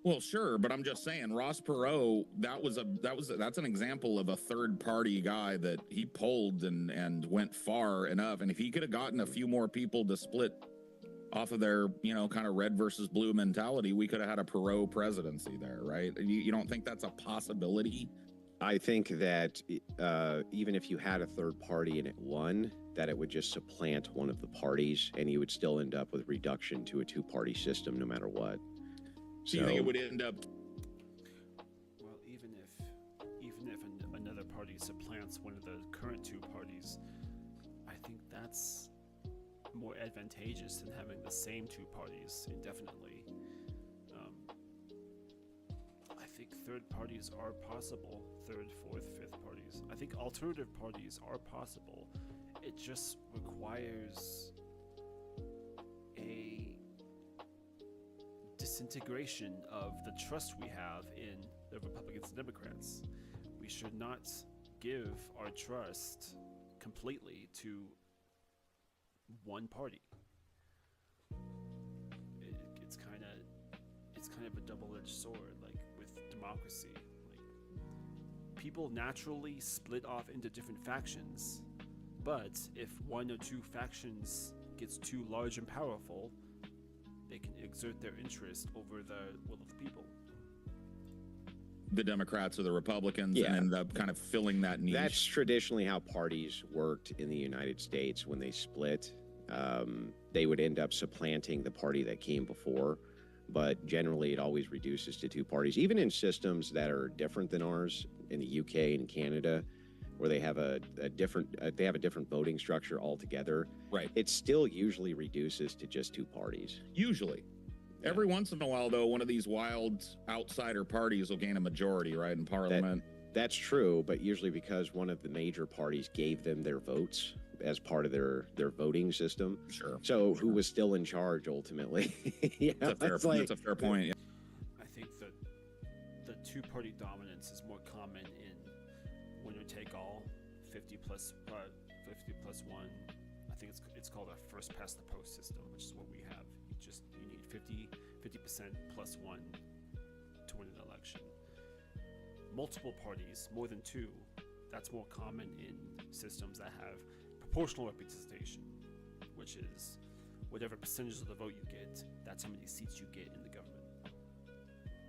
Well, sure, but I'm just saying, Ross Perot, that's an example of a third party guy that he polled and went far enough. And if he could have gotten a few more people to split off of their, kind of red versus blue mentality, we could have had a Perot presidency there, right? You don't think that's a possibility? I think that even if you had a third party and it won, that it would just supplant one of the parties, and you would still end up with reduction to a 2-party system no matter what. So you think it would end up? Well, even if another party supplants one of the current 2 parties, I think that's more advantageous than having the same 2 parties indefinitely. I think third parties are possible. 3rd, 4th, 5th parties. I think alternative parties are possible. It just requires a disintegration of the trust we have in the Republicans and Democrats. We should not give our trust completely to one party. It's kind of a double-edged sword, like with democracy. Like, people naturally split off into different factions, but if one or 2 factions gets too large and powerful, they can exert their interest over the will of the people. The Democrats or the Republicans, and end up kind of filling that niche. That's traditionally how parties worked in the United States. When they split, they would end up supplanting the party that came before. But generally, it always reduces to 2 parties. Even in systems that are different than ours, in the UK and Canada, where they have a different voting structure altogether. Right. It still usually reduces to just 2 parties. Usually. Every once in a while, though, one of these wild outsider parties will gain a majority, right, in Parliament. That's true, but usually because one of the major parties gave them their votes as part of their voting system. Sure. So who was still in charge ultimately? That's a fair point. Yeah. I think that the 2-party dominance is more common in winner take all, 50 plus 1. I think it's called a first past the post system, which is what we have. You need 50% plus 1 to win an election. Multiple parties, more than 2, that's more common in systems that have proportional representation, which is whatever percentage of the vote you get, that's how many seats you get in the government.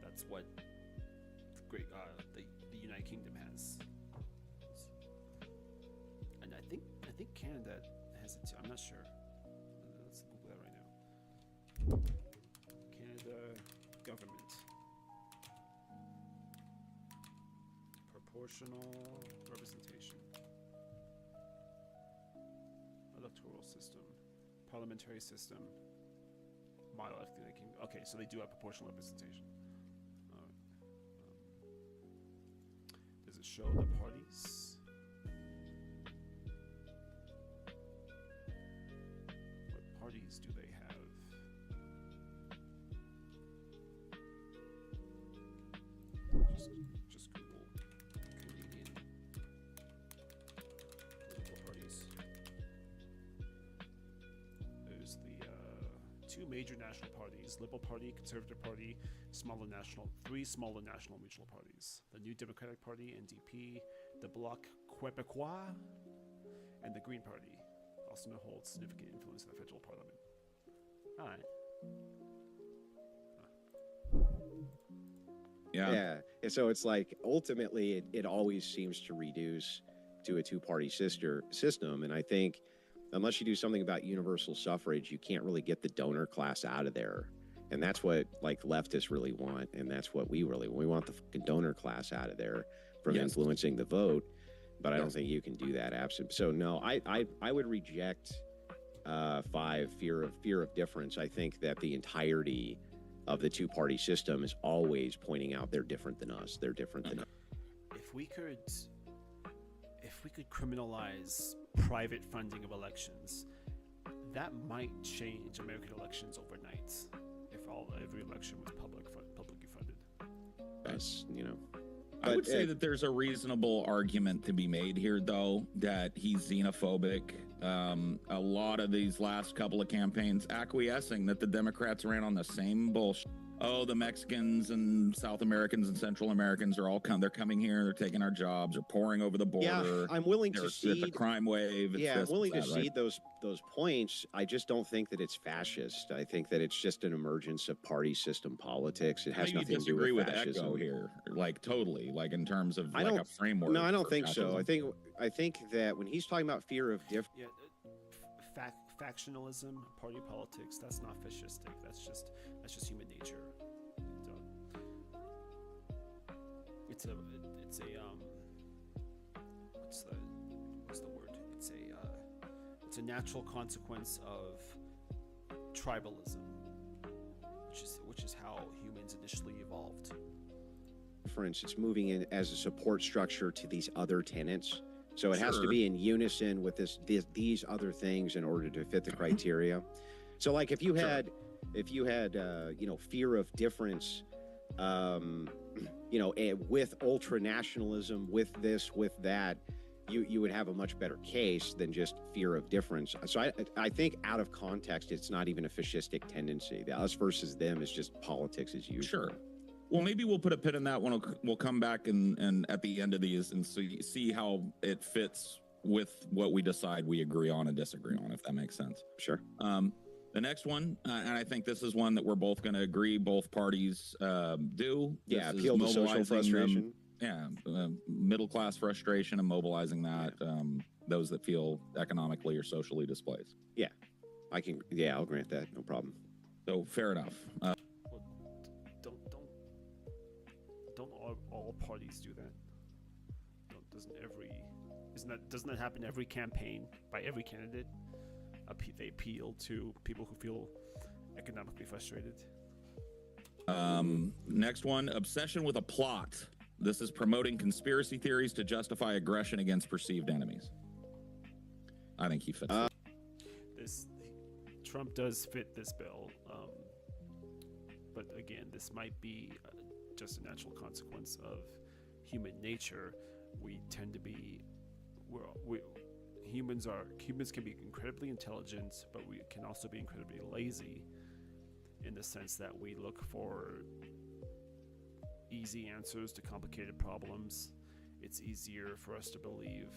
That's what the United Kingdom has. And I think Canada has it too. I'm not sure. Let's Google that right now. Canada government. Proportional representation. Electoral system. Parliamentary system. Model of the United Kingdom. Okay, so they do have proportional representation. Does it show the parties? What parties do they have? Just Google Canadian political parties. There's the 2 major national parties: Liberal Party, Conservative Party, three smaller national regional parties: the New Democratic Party (NDP), the Bloc Québécois, And the Green Party also holds significant influence in the federal parliament. All right. Yeah. And so it's like ultimately it always seems to reduce to a two-party system. And I think unless you do something about universal suffrage, you can't really get the donor class out of there. And that's what like leftists really want. And that's what we really want. We want the fucking donor class out of there from influencing the vote. But I don't think you can do that absent. So no, I would reject 5, fear of difference. I think that the entirety of the two-party system is always pointing out they're different than us. They're different than us. If we could criminalize private funding of elections, that might change American elections overnight. If every election was publicly funded. That's, you know. I would say that there's a reasonable argument to be made here, though, that he's xenophobic. A lot of these last couple of campaigns acquiescing that the Democrats ran on the same bullshit. Oh, the Mexicans and South Americans and Central Americans are all they're coming here, they're taking our jobs, they're pouring over the border. Yeah, I'm willing to see the crime wave. I'm willing to cede those points. I just don't think that it's fascist. I think that it's just an emergence of party system politics. It has nothing to do with fascism. Echo here, like totally, like in terms of I like don't, a framework. No, I don't think so. I think that when he's talking about fear of difference. Yeah, factionalism, party politics, that's not fascistic. That's just human nature. It's a what's the word? It's a natural consequence of tribalism, which is how humans initially evolved. It's moving in as a support structure to these other tenets. So it has to be in unison with these other things in order to fit the criteria. So like if you had fear of difference, with ultra nationalism, with this, with that, you would have a much better case than just fear of difference. So I think out of context, it's not even a fascistic tendency. The us versus them is just politics as usual. Sure. Well, maybe we'll put a pin in that one. We'll come back and at the end of these and see how it fits with what we decide we agree on and disagree on, if that makes sense. Sure. The next one, and I think this is one that we're both going to agree both parties do. Yeah, appeal to social frustration. Middle class frustration and mobilizing that, those that feel economically or socially displaced. Yeah, I'll grant that, no problem. So fair enough. Don't all parties do that? Doesn't that happen every campaign by every candidate? They appeal to people who feel economically frustrated. Next one, obsession with a plot. This is promoting conspiracy theories to justify aggression against perceived enemies. I think he fits Trump does fit this bill, but again, this might be just a natural consequence of human nature. We tend to be, humans can be incredibly intelligent, but we can also be incredibly lazy, in the sense that we look for easy answers to complicated problems. It's easier for us to believe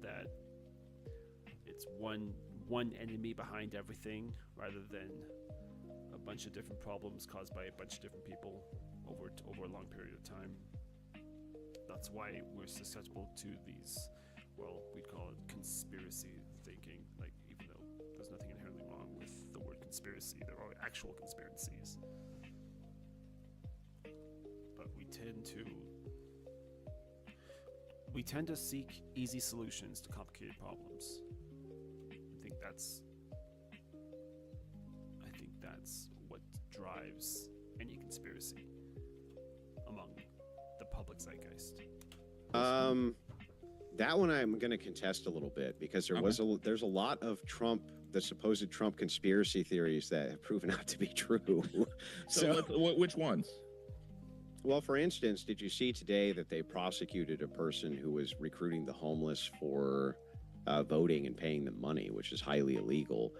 that it's one enemy behind everything, rather than a bunch of different problems caused by a bunch of different people over a long period of time. That's why we're susceptible to these, well, we'd call it conspiracy thinking, like, even though there's nothing inherently wrong with the word conspiracy, there are actual conspiracies. But we tend to seek easy solutions to complicated problems. I think that's what drives any conspiracy among the public zeitgeist. That one I'm going to contest a little bit, because there's a lot of the supposed Trump conspiracy theories that have proven out to be true. So which ones? Well, for instance, did you see today that they prosecuted a person who was recruiting the homeless for voting and paying them money, which is highly illegal?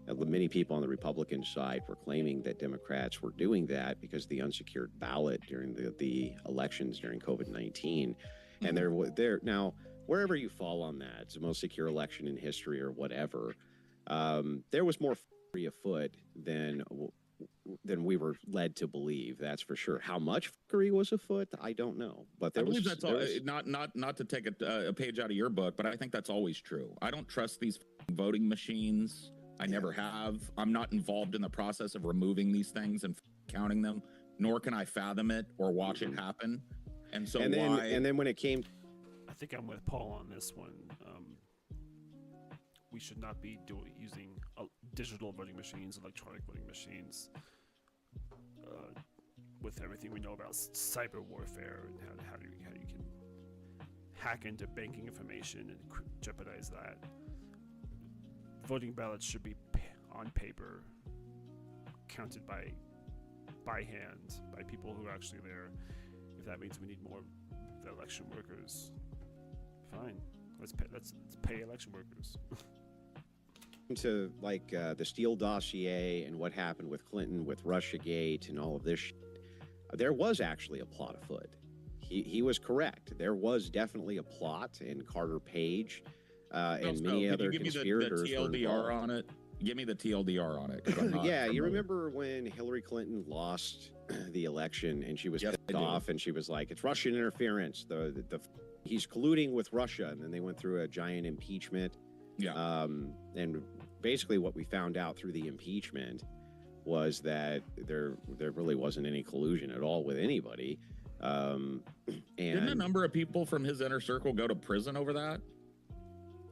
Many people on the Republican side were claiming that Democrats were doing that because of the unsecured ballot during the elections during COVID-19. And now, wherever you fall on that, it's the most secure election in history or whatever. There was more fuckery afoot than we were led to believe. That's for sure. How much fuckery was afoot, I don't know. But I believe that's all. Not to take a page out of your book, but I think that's always true. I don't trust these voting machines. I never have. I'm not involved in the process of removing these things and counting them, nor can I fathom it or watch it happen. And so and then when it came, I think I'm with Paul on this one. We should not be using digital voting machines, electronic voting machines, with everything we know about cyber warfare and how you can hack into banking information and jeopardize that. Voting ballots should be on paper, counted by hand, by people who are actually there. If that means we need more election workers, fine. Let's pay election workers. to the Steele dossier and what happened with Clinton, with Russiagate and all of this, there was actually a plot afoot. He was correct. There was definitely a plot, and Carter Page and many other conspirators. Give me the TLDR on it. Give me the TLDR on it. Yeah, you remember when Hillary Clinton lost the election and she was pissed off and she was like, "It's Russian interference. He's colluding with Russia," and then they went through a giant impeachment. Yeah. And basically, what we found out through the impeachment was that there really wasn't any collusion at all with anybody. And didn't a number of people from his inner circle go to prison over that?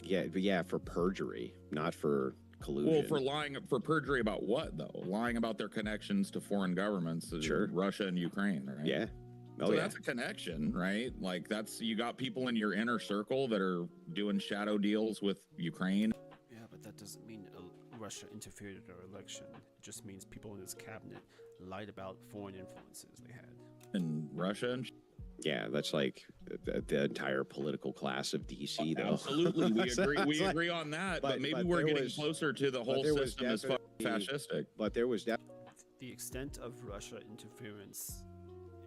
Yeah, for perjury, not for collusion. Well, for perjury about what though? Lying about their connections to foreign governments, Russia and Ukraine, right? Yeah. So that's a connection, right? Like you got people in your inner circle that are doing shadow deals with Ukraine. Yeah, but that doesn't mean Russia interfered in our election. It just means people in his cabinet lied about foreign influences they had. In Russia and yeah, that's like the entire political class of DC, though. Absolutely, we agree. We agree on that. But maybe we're getting closer to the whole system as fascistic. But there was the extent of Russia interference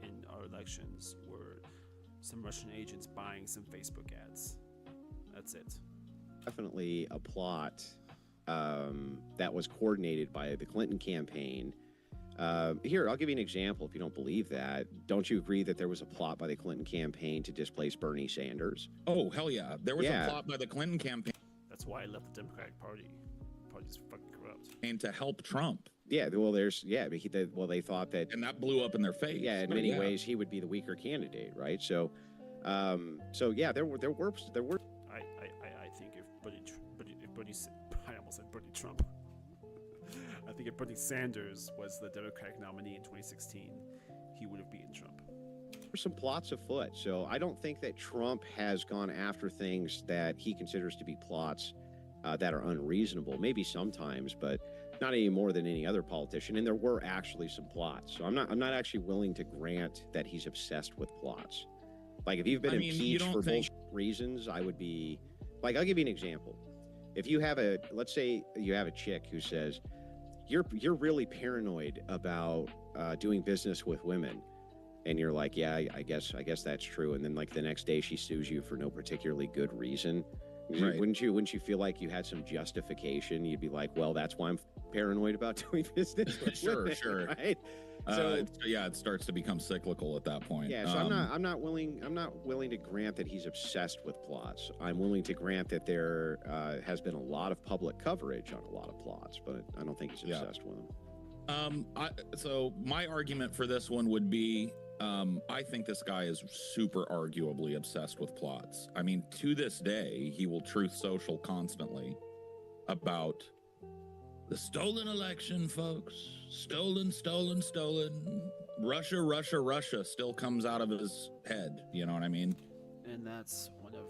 in our elections were some Russian agents buying some Facebook ads. That's it. Definitely a plot that was coordinated by the Clinton campaign. Here, I'll give you an example if you don't believe that. Don't you agree that there was a plot by the Clinton campaign to displace Bernie Sanders? Oh, hell yeah. There was a plot by the Clinton campaign. That's why I left the Democratic Party. The party's fucking corrupt. And to help Trump. Yeah, well, they thought that... And that blew up in their face. Yeah, in many ways, he would be the weaker candidate, right? So yeah, there were... I think if Bernie... I almost said Bernie Trump. I think if Bernie Sanders was the Democratic nominee in 2016, he would have beaten Trump. There were some plots afoot, so I don't think that Trump has gone after things that he considers to be plots that are unreasonable. Maybe sometimes, but not any more than any other politician. And there were actually some plots, so I'm not actually willing to grant that he's obsessed with plots. Like if you've been impeached for bullshit reasons, I would be like, I'll give you an example. If you have let's say you have a chick who says, You're really paranoid about doing business with women, and you're like, yeah, I guess that's true. And then like the next day she sues you for no particularly good reason. Right. Wouldn't you feel like you had some justification? You'd be like, well, that's why I'm paranoid about doing business with women, sure. Right? It starts to become cyclical at that point. Yeah, so I'm not willing to grant that he's obsessed with plots. I'm willing to grant that there has been a lot of public coverage on a lot of plots, but I don't think he's obsessed with them. So my argument for this one would be, I think this guy is super arguably obsessed with plots. I mean, to this day, he will Truth Social constantly about the stolen election, folks. Stolen. Russia still comes out of his head. You know what I mean? And that's one of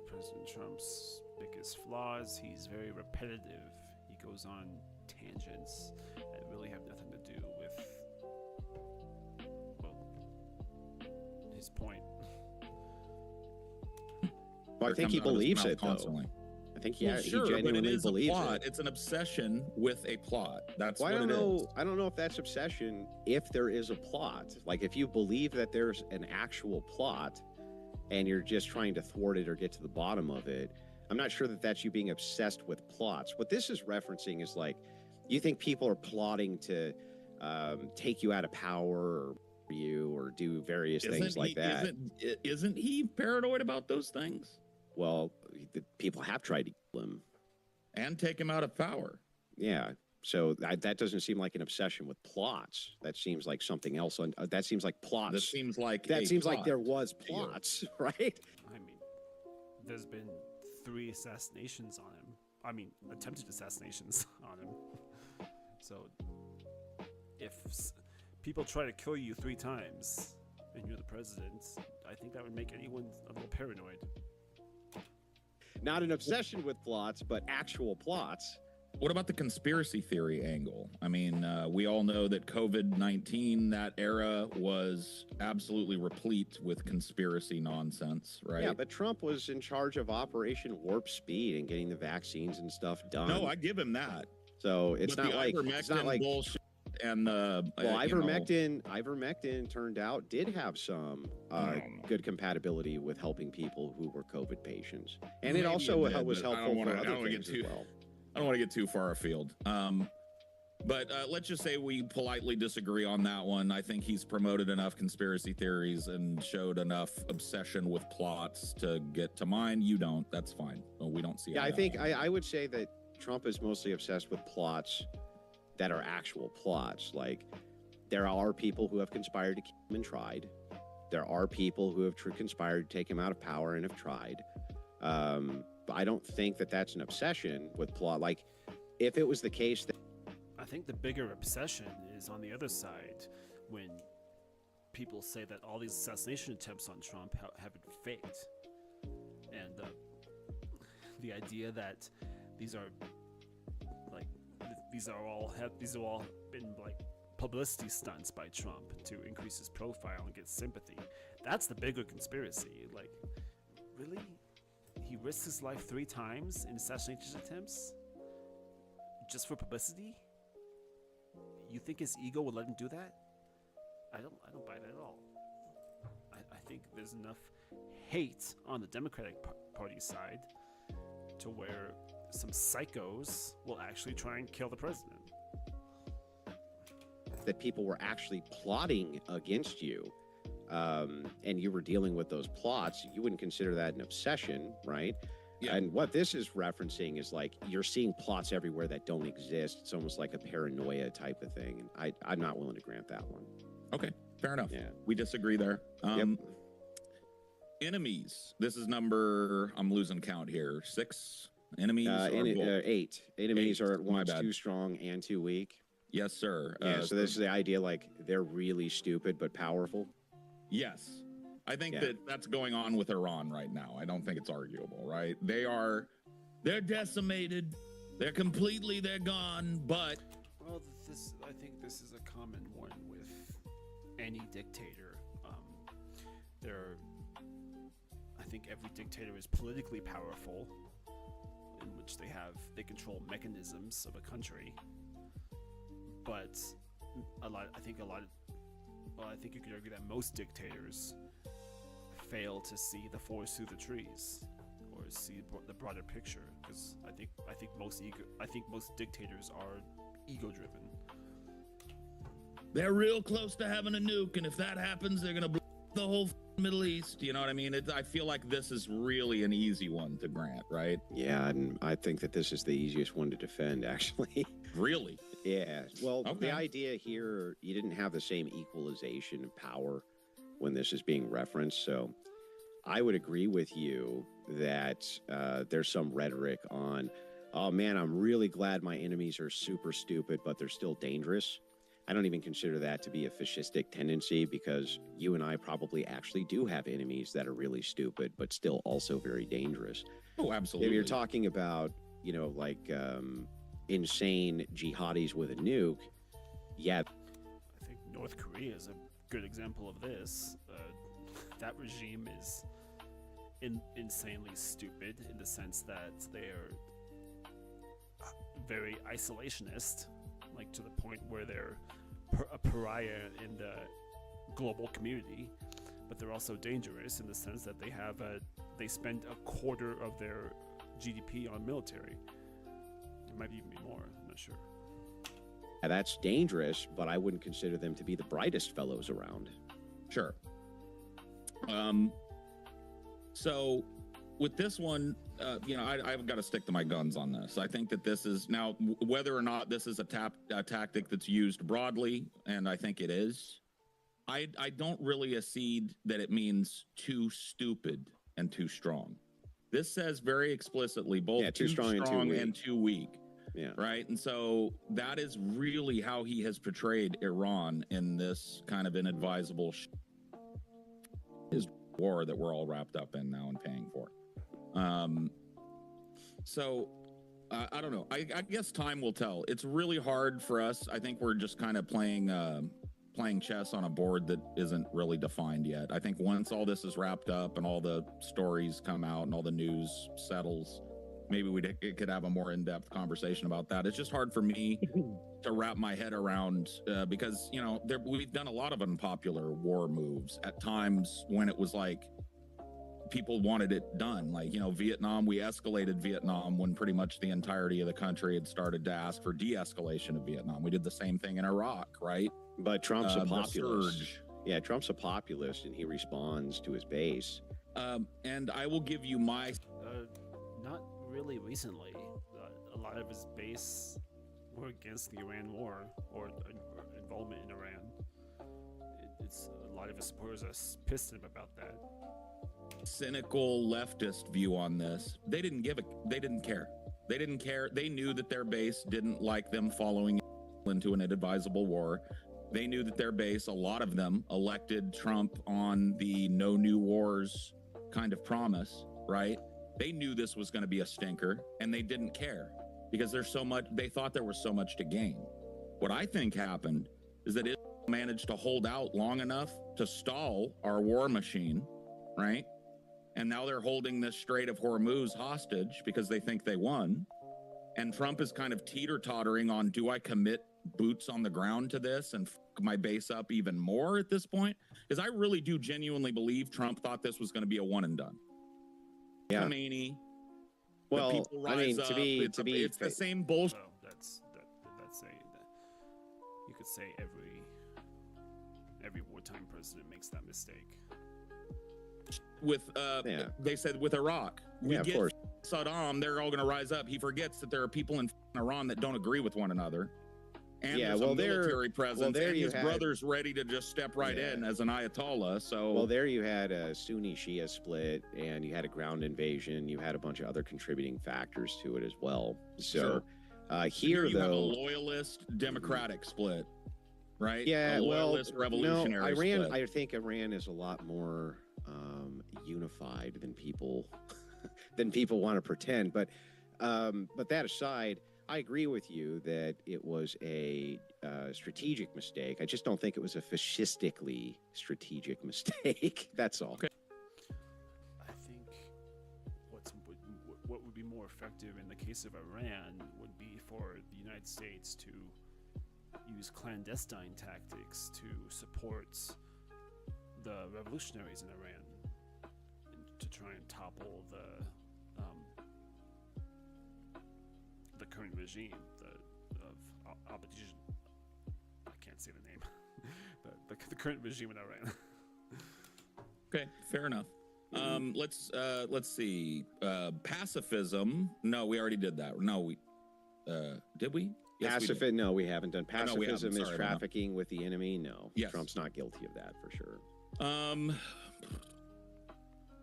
President Trump's biggest flaws. He's very repetitive. He goes on tangents that really have nothing to do with, his point. Well, I think he believes it, though. I think he genuinely believes it. It's an obsession with a plot. That's I don't know if that's obsession if there is a plot. Like if you believe that there's an actual plot, and you're just trying to thwart it or get to the bottom of it, I'm not sure that that's you being obsessed with plots. What this is referencing is like, you think people are plotting to take you out of power or do various things like that. Isn't he paranoid about those things? Well, the people have tried to kill him. And take him out of power. Yeah. So that doesn't seem like an obsession with plots. That seems like something else. That seems like plots. That seems like there was plots, right? I mean, there's been 3 assassinations on him. I mean, attempted assassinations on him. So, if people try to kill you 3 times and you're the president, I think that would make anyone a little paranoid. Not an obsession with plots, but actual plots. What about the conspiracy theory angle? I mean, we all know that COVID-19, that era was absolutely replete with conspiracy nonsense, right? Yeah, but Trump was in charge of Operation Warp Speed and getting the vaccines and stuff done. No, I give him that. So it's not like bullshit and ivermectin turned out did have some good compatibility with helping people who were COVID patients, and it also was helpful for other things as well. I don't want to get too far afield. But let's just say we politely disagree on that one. I think he's promoted enough conspiracy theories and showed enough obsession with plots to get to mine. You don't. That's fine. Well, we don't see it. Yeah, I would say that Trump is mostly obsessed with plots that are actual plots. Like, there are people who have conspired to keep him and tried. There are people who have conspired to take him out of power and have tried. But I don't think that that's an obsession with plot. Like, if it was the case that... I think the bigger obsession is on the other side when people say that all these assassination attempts on Trump have been faked. And the idea that these are all been like publicity stunts by Trump to increase his profile and get sympathy. That's the bigger conspiracy. Like, really? He risked his life 3 times in assassination attempts just for publicity? You think his ego would let him do that? I don't buy that at all. I think there's enough hate on the Democratic Party side to where some psychos will actually try and kill the president. That people were actually plotting against you, and you were dealing with those plots, you wouldn't consider that an obsession, right? Yeah. And what this is referencing is like you're seeing plots everywhere that don't exist. It's almost like a paranoia type of thing. And I'm not willing to grant that one. Okay, fair enough. Yeah. We disagree there. Enemies. This is number, I'm losing count here. 6 enemies? 8. Enemies are at once too strong and too weak. Yes, sir. Yeah, so this is the idea, like, they're really stupid but powerful. Yes. I think that's going on with Iran right now. I don't think it's arguable, right? They're decimated. They're gone, but... Well, I think this is a common one with any dictator. I think every dictator is politically powerful, in which they control mechanisms of a country. But I think you could argue that most dictators fail to see the forest through the trees, or see the broader picture. Because I think most dictators are ego-driven. They're real close to having a nuke, and if that happens, they're gonna blow the whole Middle East. You know what I mean? I feel like this is really an easy one to grant, right? Yeah, and I think that this is the easiest one to defend, actually. Really? Yeah. Well, the idea here, you didn't have the same equalization of power when this is being referenced. So I would agree with you that there's some rhetoric on, oh man, I'm really glad my enemies are super stupid, but they're still dangerous. I don't even consider that to be a fascistic tendency, because you and I probably actually do have enemies that are really stupid, but still also very dangerous. Oh, absolutely. If you're talking about, like insane jihadis with a nuke, yeah. I think North Korea is a good example of this. That regime is insanely stupid in the sense that they're very isolationist, like to the point where they're a pariah in the global community. but they're also dangerous in the sense that they spend a quarter of their GDP on military. It might even be more. I'm not sure. And that's dangerous, but I wouldn't consider them to be the brightest fellows around. Sure. So with this one, I've got to stick to my guns on this. I think that this is now whether or not this is a tactic that's used broadly, and I think it is. I don't really accede that it means too stupid and too strong. This says very explicitly both too strong and too weak. Yeah. Right. And so that is really how he has portrayed Iran in this kind of inadvisable war that we're all wrapped up in now and paying for. So I don't know. I guess time will tell. It's really hard for us. I think we're just kind of playing chess on a board that isn't really defined yet. I think once all this is wrapped up and all the stories come out and all the news settles, maybe we could have a more in-depth conversation about that. It's just hard for me to wrap my head around because, we've done a lot of unpopular war moves at times when it was like people wanted it done. Like, Vietnam, we escalated Vietnam when pretty much the entirety of the country had started to ask for de-escalation of Vietnam. We did the same thing in Iraq, right? But Trump's a populist. Yeah, Trump's a populist, and he responds to his base. And I will give you my... Not really recently. A lot of his base were against the Iran war or involvement in Iran. It's a lot of his supporters are pissed about that. Cynical leftist view on this. They didn't care. They didn't care. They knew that their base didn't like them following into an inadvisable war. They knew that their base, a lot of them, elected Trump on the no new wars kind of promise, right? They knew this was going to be a stinker, and they didn't care because there's so much. They thought there was so much to gain. What I think happened is that it managed to hold out long enough to stall our war machine, right? And now they're holding this Strait of Hormuz hostage because they think they won. And Trump is kind of teeter-tottering on, do I commit boots on the ground to this and my base up even more at this point? Because I really do genuinely believe Trump thought this was going to be a one and done. Yeah. Khomeini. Well, I mean, it's the same bullshit. So that's you could say every wartime president makes that mistake. With they said with Iraq, of course. Saddam, they're all going to rise up. He forgets that there are people in Iran that don't agree with one another. And there's a military presence, and his brother's ready to just step right in as an Ayatollah. So, there you had a Sunni-Shia split, and you had a ground invasion. You had a bunch of other contributing factors to it as well. So, here you though, have a loyalist Democratic split, right? Yeah, a loyalist revolutionary Iran. split. I think Iran is a lot more unified than people want to pretend. But that aside, I agree with you that it was a strategic mistake. I just don't think it was a fascistically strategic mistake. That's all. Okay. I think what would be more effective in the case of Iran would be for the United States to use clandestine tactics to support the revolutionaries in Iran to try and topple the current regime of opposition. I can't say the name. the current regime in Iran. Okay, fair enough. Let's see. Pacifism. No, we already did that. No, we did we? Yes, we did. No, we haven't done. Pacifism is trafficking with the enemy. No, yes. Trump's not guilty of that for sure.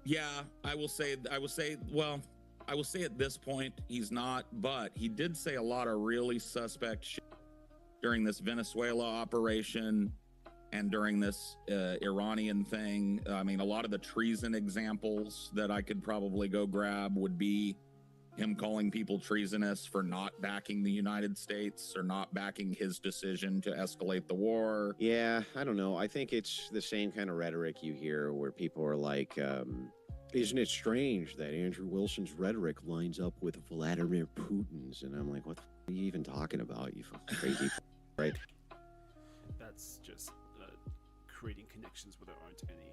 Yeah, I will say at this point he's not, but he did say a lot of really suspect shit during this Venezuela operation and during this Iranian thing. I mean, a lot of the treason examples that I could probably go grab would be him calling people treasonous for not backing the United States or not backing his decision to escalate the war. Yeah, I don't know. I think it's the same kind of rhetoric you hear where people are like, isn't it strange that Andrew Wilson's rhetoric lines up with Vladimir Putin's? And I'm like, what the f- are you even talking about, you crazy right? That's just creating connections where there aren't any.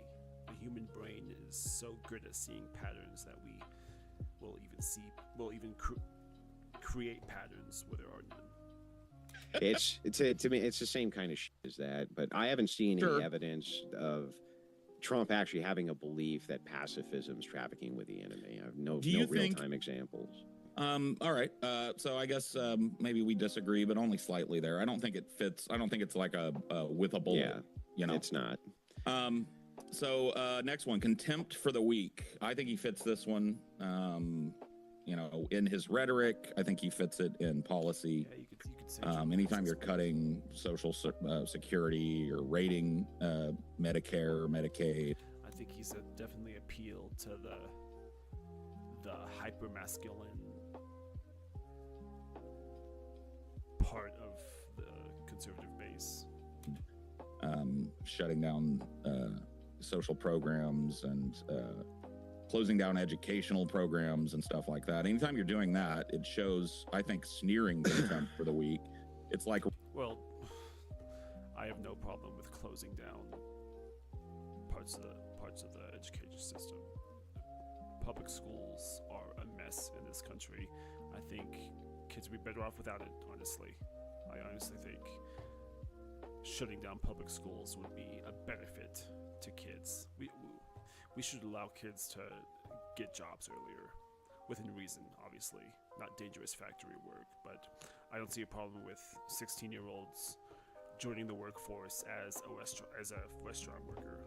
human brain is so good at seeing patterns that we will even create patterns where there are none. To me, it's the same kind of shit as that. But I haven't seen any evidence of Trump actually having a belief that pacifism is trafficking with the enemy. I have no real-time examples. All right. So I guess maybe we disagree, but only slightly there. I don't think it fits. I don't think it's like a with a bullet. Yeah, you know, it's not. So next one, contempt for the weak. I think he fits this one. You know, in his rhetoric, I think he fits it in policy. Yeah, you could say anytime you're cutting social security or rating Medicare or Medicaid, I think he's definitely appealed to the hyper masculine part of the conservative base. Shutting down social programs and closing down educational programs and stuff like that. Anytime you're doing that, it shows, I think, sneering contempt for the weak. It's like, well, I have no problem with closing down parts of the education system. Public schools are a mess in this country. I think kids would be better off without it, honestly. I honestly think shutting down public schools would be a benefit to kids. We should allow kids to get jobs earlier, within reason, obviously. Not dangerous factory work, but I don't see a problem with 16-year-olds joining the workforce as a restaurant worker,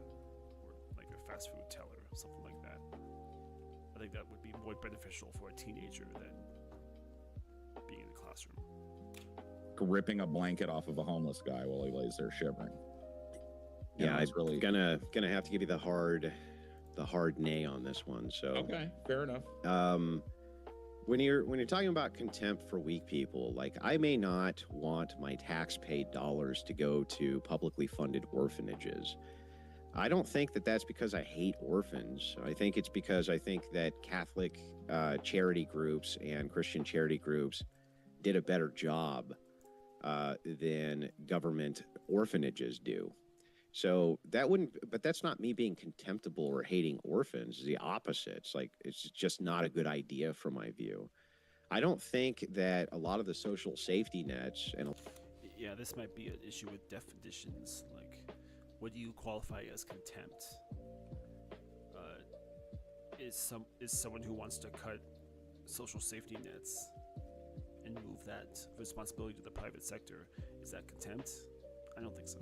or like a fast food teller, something like that. I think that would be more beneficial for a teenager than being in the classroom. ripping a blanket off of a homeless guy while he lays there shivering. Yeah, I'm really gonna have to give you the hard nay on this one. So okay, fair enough. When you're talking about contempt for weak people, like I may not want my tax-paid dollars to go to publicly funded orphanages. I don't think that that's because I hate orphans. I think it's because I think that Catholic charity groups and Christian charity groups did a better job than government orphanages do. So that wouldn't, but that's not me being contemptible or hating orphans. It's the opposite. It's like, it's just not a good idea from my view. I don't think that a lot of the social safety nets and yeah, this might be an issue with definitions. Like, what do you qualify as contempt? Is someone who wants to cut social safety nets and move that responsibility to the private sector, is that contempt? I don't think so.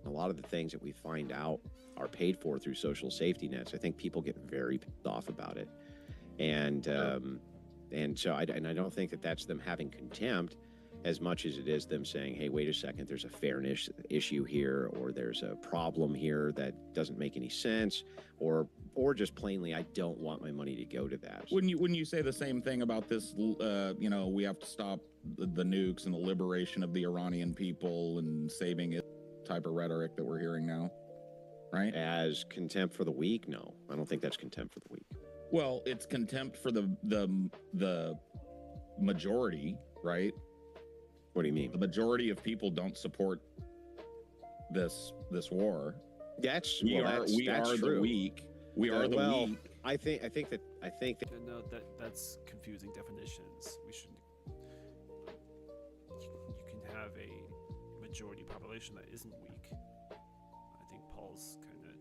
a lot of the things that we find out are paid for through social safety nets. I think people get very pissed off about it, and so I don't think that that's them having contempt as much as it is them saying, hey, wait a second, there's a fairness issue here, or there's a problem here that doesn't make any sense, or just plainly, I don't want my money to go to that. Wouldn't you say the same thing about this? We have to stop the nukes and the liberation of the Iranian people and saving it type of rhetoric that we're hearing now, right? As contempt for the weak? No, I don't think that's contempt for the weak. Well, it's contempt for the majority, right? What do you mean? The majority of people don't support this war. We are the weak. We are the weak. I think that no, that's confusing definitions. We should. You can have a majority population that isn't weak. I think Paul's kind of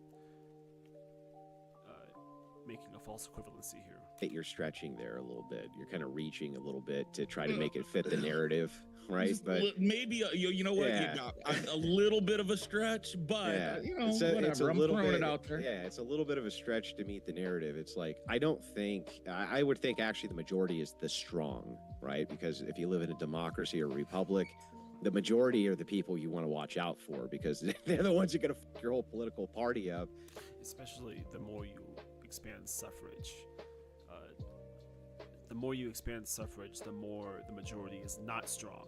making a false equivalency here. that you're stretching there a little bit. You're kind of reaching a little bit to try to make it fit the narrative, right? But maybe you know what, yeah. you got a little bit of a stretch, but yeah. Whatever. It's a I'm little throwing bit, it out there. Yeah, it's a little bit of a stretch to meet the narrative. It's like I would think actually the majority is the strong, right? Because if you live in a democracy or a republic, the majority are the people you want to watch out for because they're the ones who are going to fuck your whole political party up. Especially the more you expand suffrage. The more you expand suffrage, the more the majority is not strong.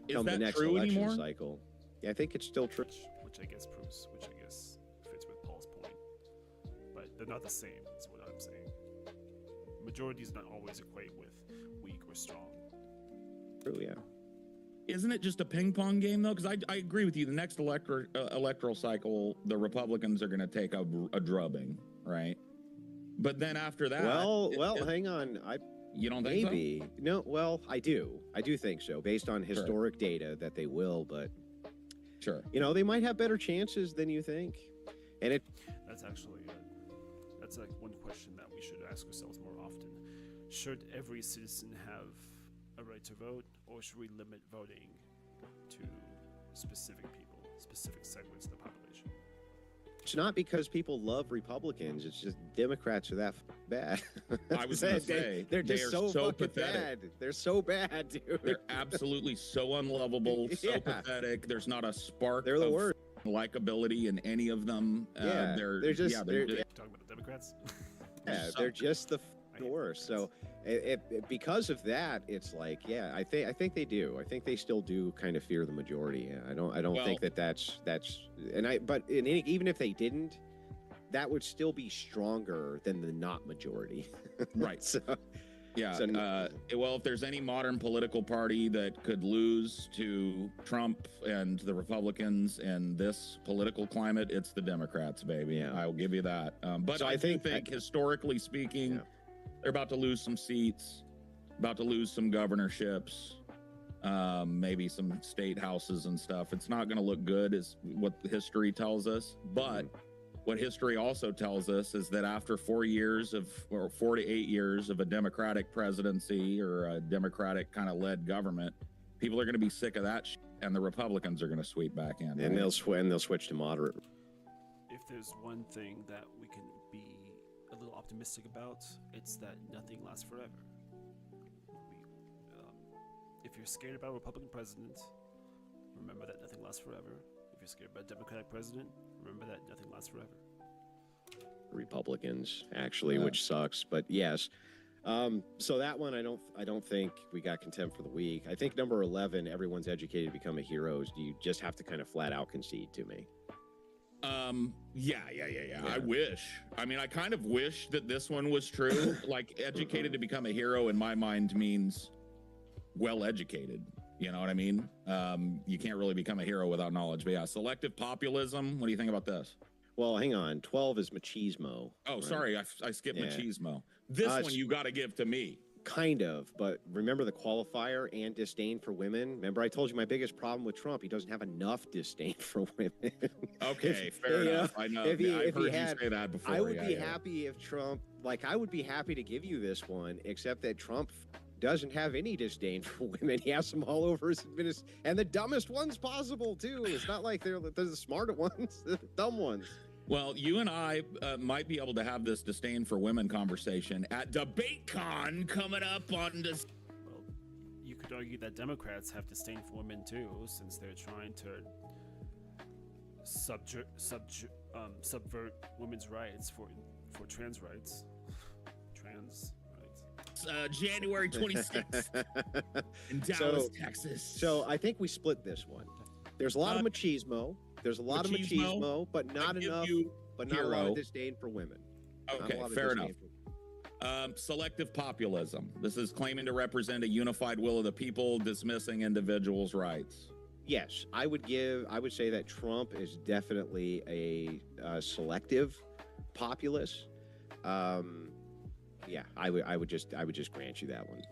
Is the that next true election anymore? cycle. Yeah, I think it's still true. Which I guess fits with Paul's point. But they're not the same, is what I'm saying. Majority does not always equate with weak or strong. True, yeah. Isn't it just a ping pong game though? Because I agree with you. The next electoral cycle, the Republicans are going to take a drubbing, right? But then after that, hang on. You don't think maybe so? No. Well, I do think so, based on historic data that they will. But sure, they might have better chances than you think. And that's actually that's like one question that we should ask ourselves more often. Should every citizen have a right to vote, or should we limit voting to specific people, specific segments of the population? it's not because people love Republicans. It's just Democrats are that bad. I was going to say they're just so fucking pathetic. bad. They're so bad, dude. They're absolutely so unlovable, so pathetic. There's not a spark They're the of worst. likability in any of them. They're just talking about the Democrats. Yeah, they're just the worst. So, because of that, it's like, I think they do. I think they still do kind of fear the majority. Yeah, I don't think that's even if they didn't, that would still be stronger than the not majority. Right. So, if there's any modern political party that could lose to Trump and the Republicans in this political climate, it's the Democrats, baby. Yeah. I'll give you that. But So I think historically speaking, they're about to lose some seats, about to lose some governorships, maybe some state houses and stuff. It's not going to look good, is what history tells us. But what history also tells us is that after 4 years or 4 to 8 years of a Democratic presidency or a Democratic kind of led government, people are going to be sick of that and the Republicans are going to sweep back in. And they'll switch to moderate. If there's one thing that we can be a little optimistic about, it's that nothing lasts forever. If you're scared about a Republican president, remember that nothing lasts forever. If you're scared about a Democratic president, remember that nothing lasts forever. Republicans, actually, which sucks, but yes. So that one, I don't think we got contempt for the week. I think number 11, everyone's educated to become a hero. You just have to kind of flat out concede to me. Yeah. I wish. I mean, I kind of wish that this one was true. Like, educated to become a hero in my mind means well educated. You know what I mean? You can't really become a hero without knowledge. But yeah, selective populism. What do you think about this? Well, hang on. 12 is machismo. Oh, right? sorry. I skipped machismo. This one you got to give to me. Kind of. But remember the qualifier and disdain for women? Remember I told you my biggest problem with Trump, he doesn't have enough disdain for women. Okay, fair enough. I know. I've heard you say that before. I would be happy if Trump, I would be happy to give you this one, except that Trump doesn't have any disdain for women. He has them all over his administration, and the dumbest ones possible too. It's not like they're the smart ones, they're the dumb ones. Well, you and I might be able to have this disdain for women conversation at DebateCon coming up on this. Well, you could argue that Democrats have disdain for women too, since they're trying to subvert women's rights for trans rights. January 26th in Dallas, Texas. So I think we split this one. There's a lot of machismo. There's a lot of machismo, but not enough. But not a lot of disdain for women. Okay, fair enough. Selective populism. This is claiming to represent a unified will of the people, dismissing individuals' rights. Yes, I would say that Trump is definitely a selective populist. Yeah, I would just grant you that one.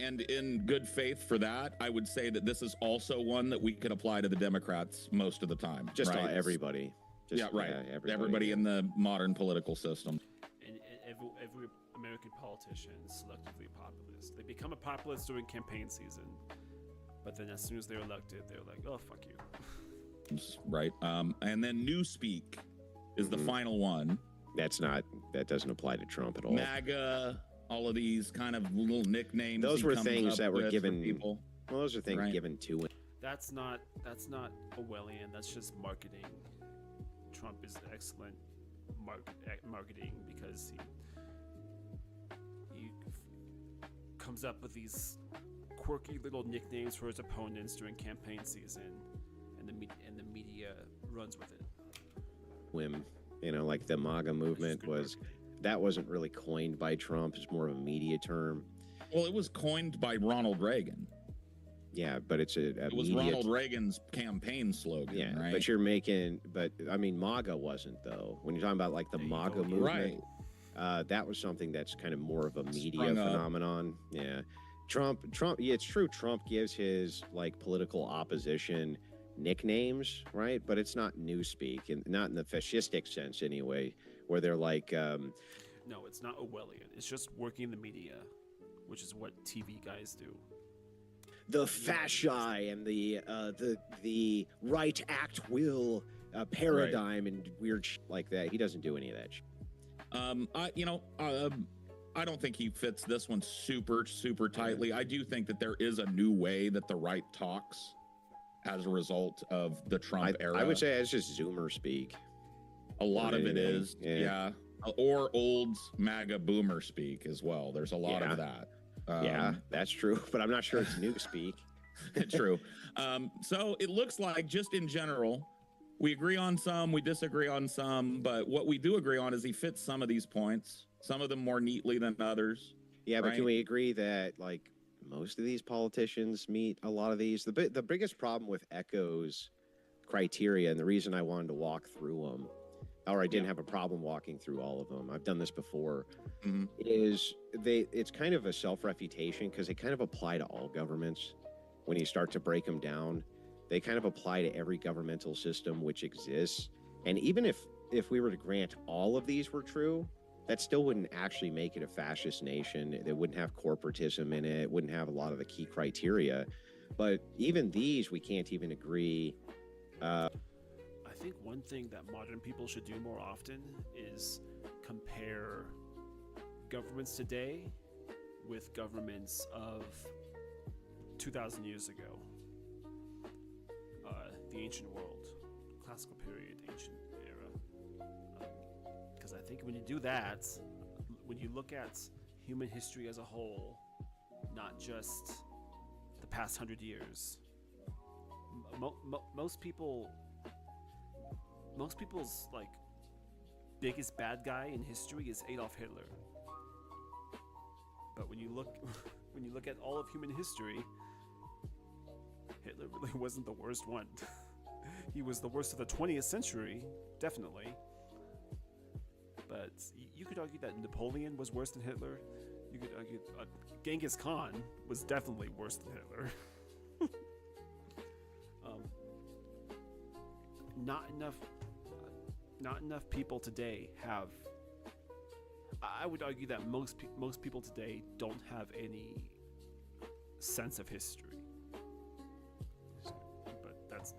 And in good faith for that, I would say that this is also one that we could apply to the Democrats most of the time. Just right? Everybody. Everybody in the modern political system. And every American politician is selectively populist. They become a populist during campaign season, but then as soon as they're elected, they're like, oh, fuck you. Right. And then Newspeak is the final one. That doesn't apply to Trump at all. MAGA, all of these kind of little nicknames. Those were things that were given people. Well, those are things given to him. That's not Orwellian. That's just marketing. Trump is excellent marketing because he comes up with these quirky little nicknames for his opponents during campaign season, and the media runs with it. Whim. Like the MAGA movement wasn't really coined by Trump. It's more of a media term. Well, it was coined by Ronald Reagan. Yeah, but it's a It was media Ronald Reagan's campaign slogan, yeah, right? but you're making, but I mean, MAGA wasn't though. When you're talking about like the MAGA movement, Right. that was something that's kind of more of a media Sprung up. phenomenon. Yeah, Trump. Yeah, it's true. Trump gives his like political opposition nicknames, right? But it's not newspeak, and not in the fascistic sense anyway, where they're like, No, it's not Orwellian. It's just working in the media, which is what TV guys do. the fasci and the right act will paradigm and weird like that. He doesn't do any of that. I don't think he fits this one super tightly. I do think that there is a new way that the right talks as a result of the Trump era. I would say it's just Zoomer speak. A lot of it is, yeah. Or old MAGA boomer speak as well. There's a lot of that. Yeah, that's true, but I'm not sure it's new speak. True. So it looks like, just in general, we agree on some, we disagree on some, but what we do agree on is he fits some of these points, some of them more neatly than others. Yeah, but right? can we agree that like most of these politicians meet a lot of these? The biggest problem with Echo's criteria, and the reason I wanted to walk through them, or I didn't have a problem walking through all of them, I've done this before, is it's kind of a self-refutation because they kind of apply to all governments. When you start to break them down, they kind of apply to every governmental system which exists. And even if we were to grant all of these were true, that still wouldn't actually make it a fascist nation. It wouldn't have corporatism in it. It wouldn't have a lot of the key criteria. But even these, we can't even agree. I think one thing that modern people should do more often is compare governments today with governments of 2,000 years ago. The ancient world, classical period, ancient era. Because I think when you do that, when you look at human history as a whole, not just the past 100 years, most people's like biggest bad guy in history is Adolf Hitler. But when you look at all of human history, Hitler really wasn't the worst one. He was the worst of the 20th century, definitely. But you could argue that Napoleon was worse than Hitler. You could argue Genghis Khan was definitely worse than Hitler. Not enough people today have. I would argue that most people today don't have any sense of history. But that's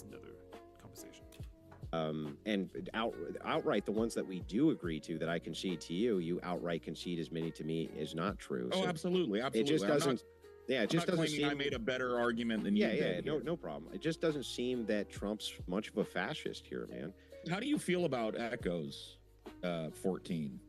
another conversation. And outright, the ones that we do agree to, that I concede to you, you outright concede as many to me is not true. Oh, So absolutely. It just doesn't. It just doesn't claiming seem. I made a better argument than you did. No problem. It just doesn't seem that Trump's much of a fascist here, man. How do you feel about Echoes 14?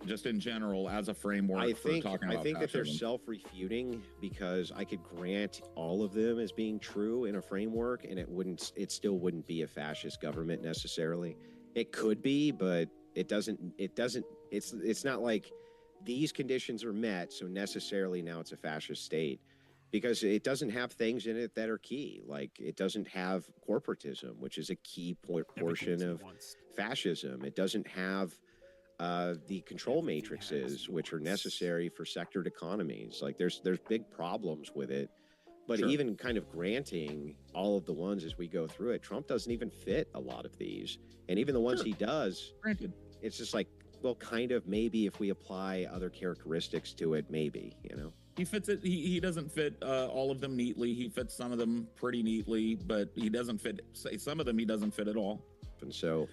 Just in general, as a framework for talking about I think that they're fascism? self-refuting, because I could grant all of them as being true in a framework, and it still wouldn't be a fascist government necessarily. It could be, but it's not like these conditions are met, so necessarily now it's a fascist state, because it doesn't have things in it that are key. Like, it doesn't have corporatism, which is a key portion of fascism. It doesn't have the control matrices, which are necessary for sectored economies. Like, there's big problems with it. But even kind of granting all of the ones as we go through it, Trump doesn't even fit a lot of these. And even the ones he does, it's just like, well, kind of, maybe if we apply other characteristics to it, maybe, He fits it. He doesn't fit all of them neatly. He fits some of them pretty neatly, but he doesn't fit. Some of them he doesn't fit at all. And so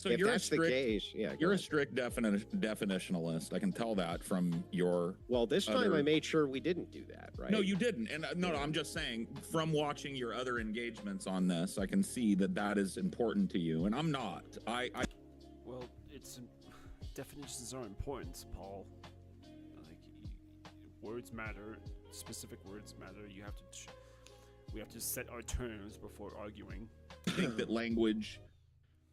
if you're that's the case, you're a strict definitionalist. I can tell that from your. Well, this time I made sure we didn't do that, right? No, you didn't. And no, I'm just saying, from watching your other engagements on this, I can see that is important to you, and I'm not. Well, definitions are important, Paul. Like, words matter. Specific words matter. We have to set our terms before arguing. I think that language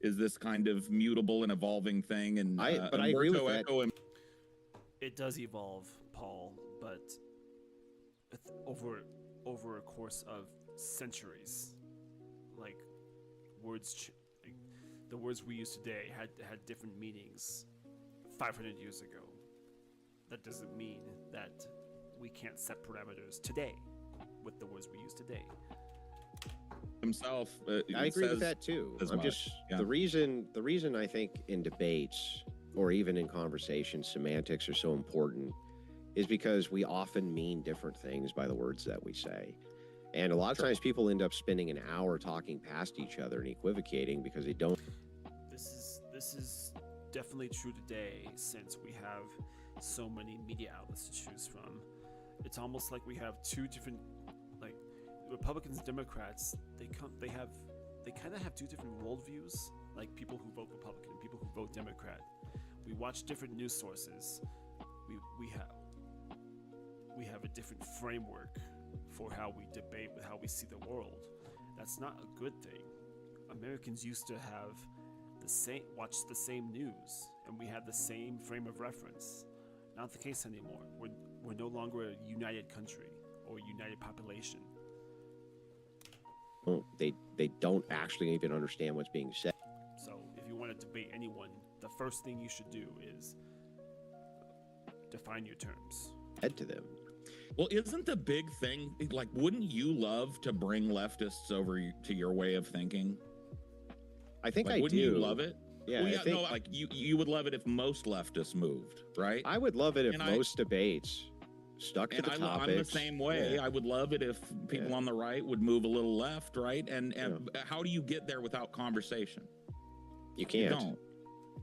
is this kind of mutable and evolving thing, and I agree with that. It does evolve, Paul, but over a course of centuries. Like the words we use today had different meanings 500 years ago. That doesn't mean that we can't set parameters today with the words we use today. Himself, I agree with that too. The reason I think in debates or even in conversations semantics are so important is because we often mean different things by the words that we say. And a lot of times people end up spending an hour talking past each other and equivocating because they don't. This is definitely true today, since we have so many media outlets to choose from. It's almost like we have two different, like, Republicans and Democrats. They kind of have two different worldviews. Like, people who vote Republican and people who vote Democrat. We watch different news sources. We have a different framework for how we debate, with how we see the world. That's not a good thing. Americans used to watch the same news, and we had the same frame of reference. Not the case anymore. We're no longer a united country or a united population. Well, they don't actually even understand what's being said. So if you want to debate anyone, the first thing you should do is define your terms. Head to them. Well, isn't the big thing, like, wouldn't you love to bring leftists over to your way of thinking? I think like, I wouldn't do. you love it? Yeah, well, I think, no, like you would love it if most leftists moved, right? I would love it if most debates stuck to the topics. I'm the same way. Yeah. I would love it if people on the right would move a little left, right? And how do you get there without conversation? You can't. You don't.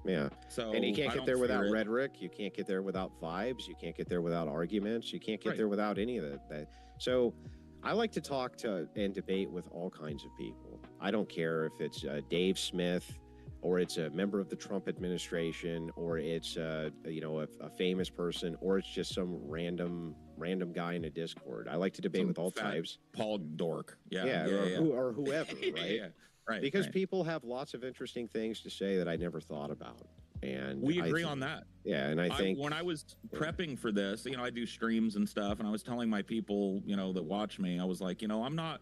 Yeah. So and you can't I get don't there without fear it. rhetoric. You can't get there without vibes. You can't get there without arguments. You can't get Right. there without any of that. So I like to talk to and debate with all kinds of people. I don't care if it's Dave Smith, or it's a member of the Trump administration, or it's a famous person, or it's just some random guy in a Discord. I like to debate with all types. Paul Dork. Or whoever, right? Yeah. Right. Because right. people have lots of interesting things to say that I never thought about. And we agree on that. Yeah, and I think when I was prepping for this, I do streams and stuff, and I was telling my people, that watch me, I was like, I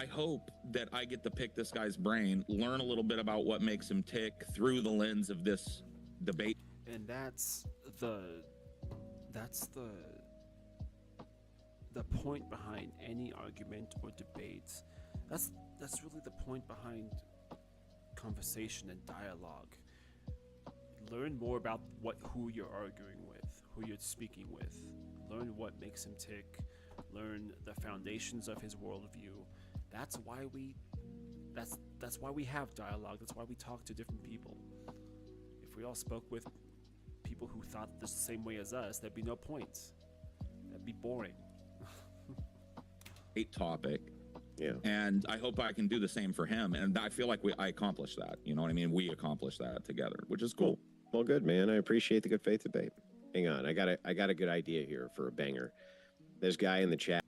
hope that I get to pick this guy's brain, learn a little bit about what makes him tick through the lens of this debate. And that's the point behind any argument or debate. That's really the point behind conversation and dialogue. Learn more about who you're arguing with, who you're speaking with. Learn what makes him tick. Learn the foundations of his worldview. That's why we have dialogue. That's why we talk to different people. If we all spoke with people who thought the same way as us, there'd be no point. That'd be boring. Great topic. Yeah. And I hope I can do the same for him. And I feel like I accomplished that. You know what I mean? We accomplished that together, which is cool. Well, good, man. I appreciate the good faith debate. Hang on. I got a good idea here for a banger. This guy in the chat,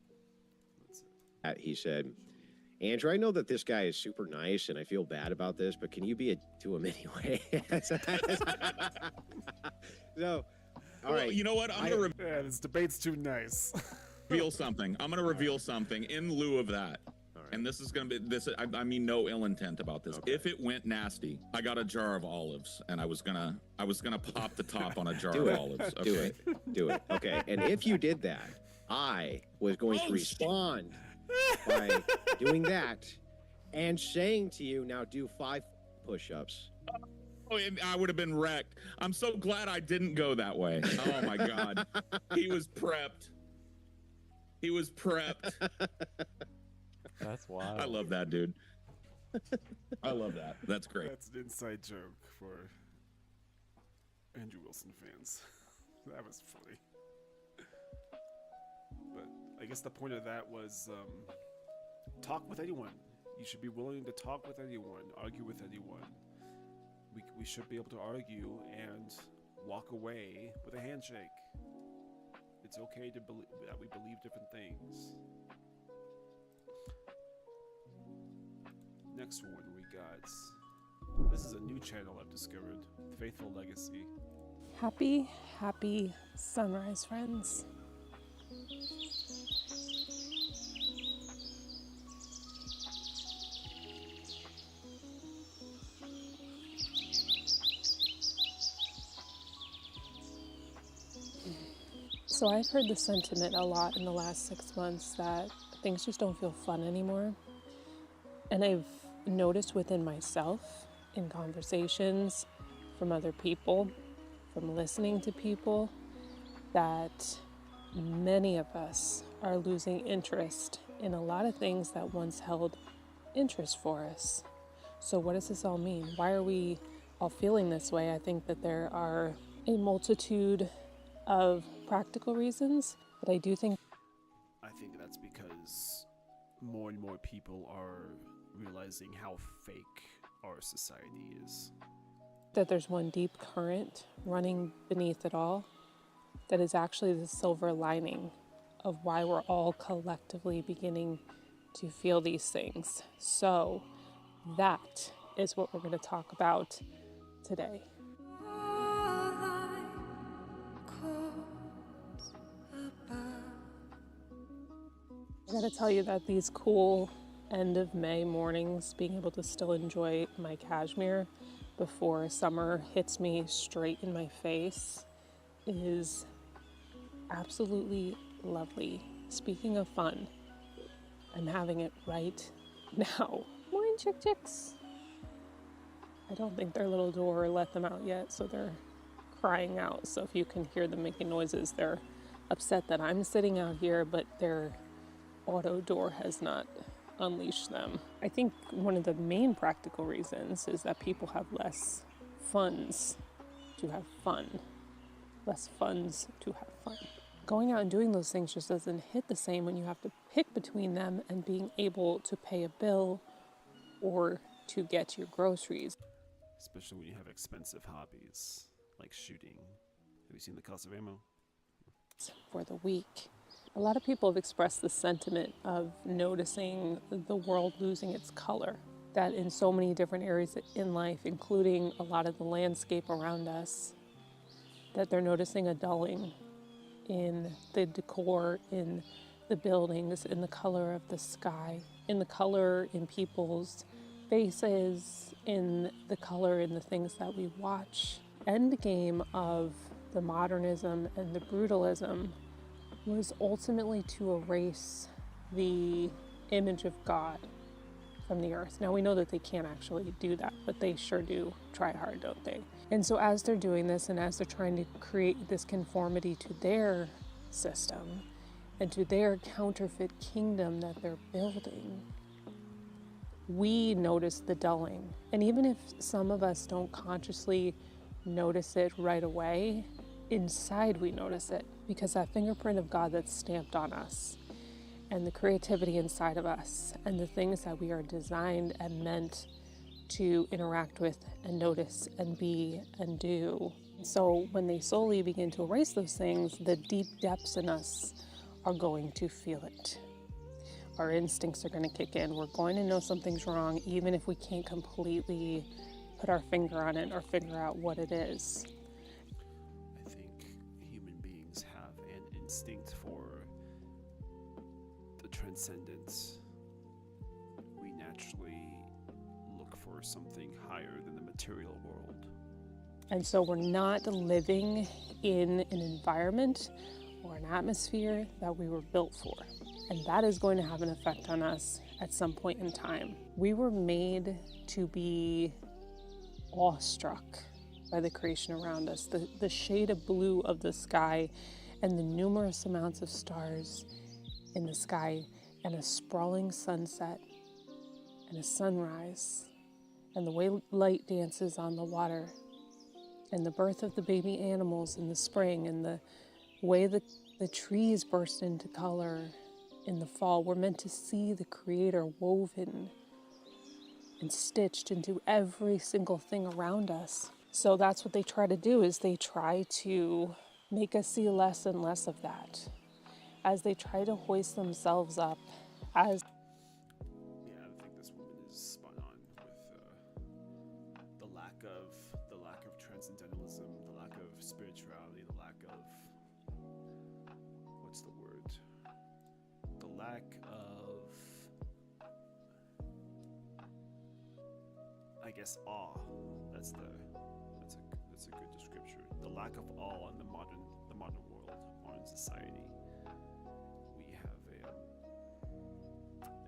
he said, Andrew, I know that this guy is super nice and I feel bad about this, but can you be to him anyway? So, all right. You know what? I'm going to this debate's too nice. reveal something. I'm going to reveal something in lieu of that. And this is going to be this. I mean, no ill intent about this. Okay. If it went nasty, I got a jar of olives, and I was gonna pop the top on a jar of olives. Okay? Do it. Okay. And if you did that, I was going to respond by doing that and saying to you, now do 5 push-ups. Oh, and I would have been wrecked. I'm so glad I didn't go that way. Oh my God, he was prepped. He was prepped. That's wild. I love that, dude. I love that. That's great. That's an inside joke for Andrew Wilson fans. That was funny. But I guess the point of that was talk with anyone. You should be willing to talk with anyone, argue with anyone. We should be able to argue and walk away with a handshake. It's okay to believe that we believe different things. Next one we got. This is a new channel I've discovered. Faithful Legacy. Happy sunrise, friends. So I've heard the sentiment a lot in the last 6 months that things just don't feel fun anymore. And I've noticed within myself, in conversations, from other people, from listening to people, that many of us are losing interest in a lot of things that once held interest for us. So what does this all mean? Why are we all feeling this way? I think that there are a multitude of practical reasons, but I do think that's because more and more people are realizing how fake our society is. that there's one deep current running beneath it all that is actually the silver lining of why we're all collectively beginning to feel these things. So that is what we're going to talk about today. I gotta tell you that these cool end of May mornings, being able to still enjoy my cashmere before summer hits me straight in my face is absolutely lovely. Speaking of fun, I'm having it right now. Morning, chicks. I don't think their little door let them out yet, so they're crying out. So if you can hear them making noises, they're upset that I'm sitting out here, but their auto door has not unleashed them. I think one of the main practical reasons is that people have less funds to have fun. Less funds to have fun. Going out and doing those things just doesn't hit the same when you have to pick between them and being able to pay a bill or to get your groceries. Especially when you have expensive hobbies like shooting. Have you seen the cost of ammo? For the week. A lot of people have expressed the sentiment of noticing the world losing its color. That in so many different areas in life, including a lot of the landscape around us, that they're noticing a dulling in the decor, in the buildings, in the color of the sky, in the color in people's faces, in the color in the things that we watch. End game of the modernism and the brutalism was ultimately to erase the image of God from the earth. Now we know that they can't actually do that, but they sure do try hard, don't they? And so as they're doing this and as they're trying to create this conformity to their system and to their counterfeit kingdom that they're building, we notice the dulling. And even if some of us don't consciously notice it right away, inside we notice it, because that fingerprint of God that's stamped on us and the creativity inside of us and the things that we are designed and meant to interact with and notice and be and do. So when they slowly begin to erase those things, the deep depths in us are going to feel it. Our instincts are going to kick in. We're going to know something's wrong, even if we can't completely put our finger on it or figure out what it is. I think human beings have an instinct for the transcendence. We naturally look for something higher than the material world. And so we're not living in an environment or an atmosphere that we were built for. And that is going to have an effect on us at some point in time. We were made to be awestruck by the creation around us, the shade of blue of the sky and the numerous amounts of stars in the sky and a sprawling sunset and a sunrise and the way light dances on the water and the birth of the baby animals in the spring and the way the trees burst into color in the fall. We're meant to see the Creator woven and stitched into every single thing around us. So that's what they try to do, is they try to make us see less and less of that as they try to hoist themselves up as... Yeah, I think this woman is spot on with the lack of transcendentalism, the lack of spirituality, the lack of what's the word? The lack of, I guess, awe. That's a good description. The lack of awe in the modern world. modern society. We have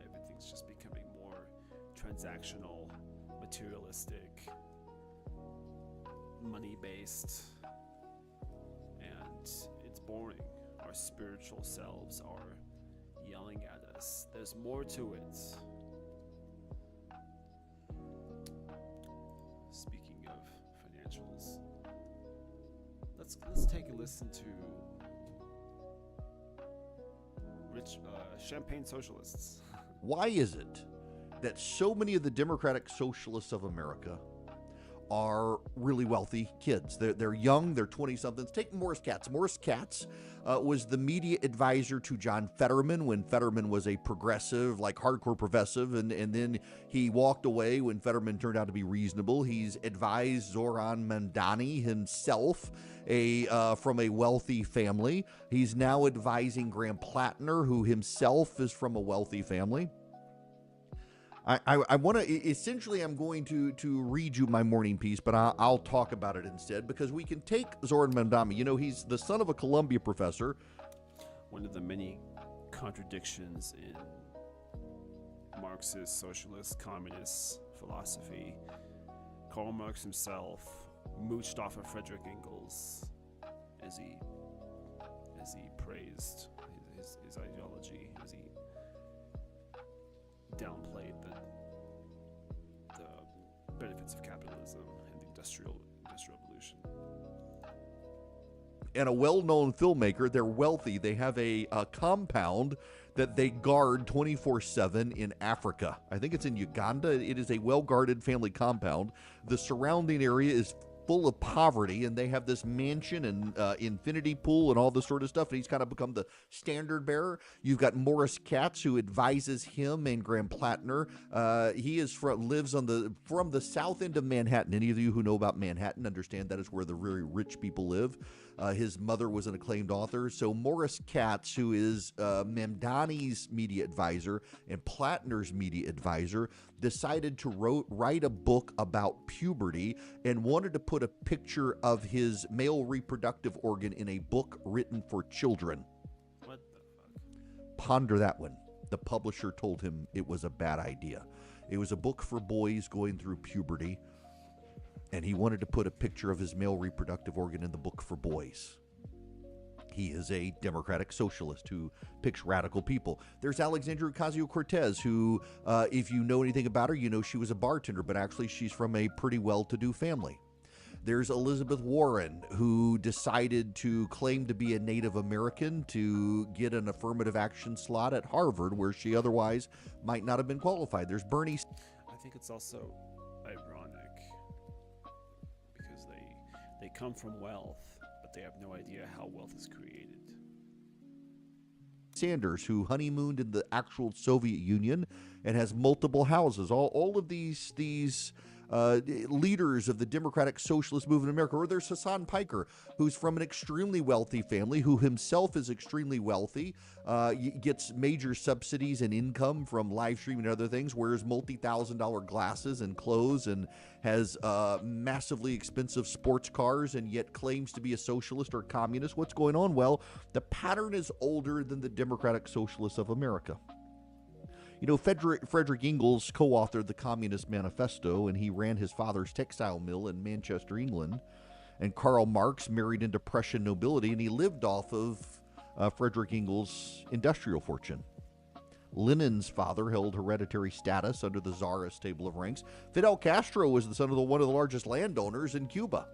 everything's just becoming more transactional, materialistic, money-based, and it's boring. Our spiritual selves are yelling at us. There's more to it. Speaking of financials, let's take a listen to rich champagne socialists. Why is it that so many of the Democratic Socialists of America are really wealthy kids? They're young, they're 20-somethings. Take Morris Katz. Morris Katz was the media advisor to John Fetterman when Fetterman was a progressive, like hardcore progressive, and then he walked away when Fetterman turned out to be reasonable. He's advised Zoran Mandani himself, from a wealthy family. He's now advising Graham Plattner, who himself is from a wealthy family. I want to, essentially, I'm going to read you my morning piece, but I'll talk about it instead, because we can take Zoran Mandani. You know, he's the son of a Columbia professor. One of the many contradictions in Marxist, socialist, communist philosophy. Karl Marx himself mooched off of Frederick Engels as he praised his ideology, as he downplayed the benefits of capitalism and the industrial revolution. And a well-known filmmaker. They're wealthy. They have a compound that they guard 24/7 in Africa. I think it's in Uganda. It is a well-guarded family compound. The surrounding area is full of poverty, and they have this mansion and infinity pool and all this sort of stuff, and he's kind of become the standard bearer. You've got Morris Katz, who advises him, and Graham Plattner. He lives from the south end of Manhattan. Any of you who know about Manhattan understand that is where the really rich people live. His mother was an acclaimed author. So Morris Katz, who is Mamdani's media advisor and Plattner's media advisor, decided to write a book about puberty and wanted to put a picture of his male reproductive organ in a book written for children. What the fuck? Ponder that one. The publisher told him it was a bad idea. It was a book for boys going through puberty, and he wanted to put a picture of his male reproductive organ in the book for boys. He is a Democratic socialist who picks radical people. There's Alexandria Ocasio-Cortez, who, if you know anything about her, you know she was a bartender, but actually she's from a pretty well-to-do family. There's Elizabeth Warren, who decided to claim to be a Native American to get an affirmative action slot at Harvard, where she otherwise might not have been qualified. There's Bernie. I think it's also ironic because they come from wealth, but they have no idea how wealth is created. Sanders, who honeymooned in the actual Soviet Union and has multiple houses. All of these leaders of the Democratic Socialist Movement in America. Or there's Hassan Piker, who's from an extremely wealthy family, who himself is extremely wealthy, gets major subsidies and income from live streaming and other things, wears multi-$1,000 glasses and clothes, and has massively expensive sports cars, and yet claims to be a socialist or a communist. What's going on? Well, the pattern is older than the Democratic Socialists of America. You know, Frederick Engels co-authored the Communist Manifesto, and he ran his father's textile mill in Manchester, England. And Karl Marx married into Prussian nobility, and he lived off of Frederick Engels' industrial fortune. Lenin's father held hereditary status under the Tsarist table of ranks. Fidel Castro was the son of one of the largest landowners in Cuba.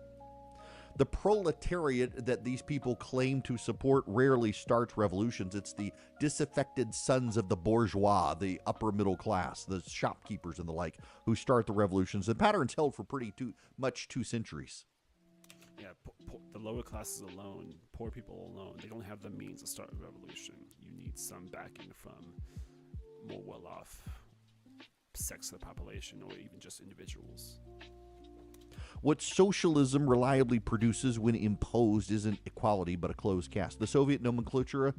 The proletariat that these people claim to support rarely starts revolutions. It's the disaffected sons of the bourgeois, the upper middle class, the shopkeepers and the like, who start the revolutions. The pattern's held for much 2 centuries. Yeah, the lower classes alone, poor people alone, they don't have the means to start a revolution. You need some backing from more well-off sects of the population, or even just individuals. What socialism reliably produces when imposed isn't equality, but a closed caste. The Soviet nomenclature,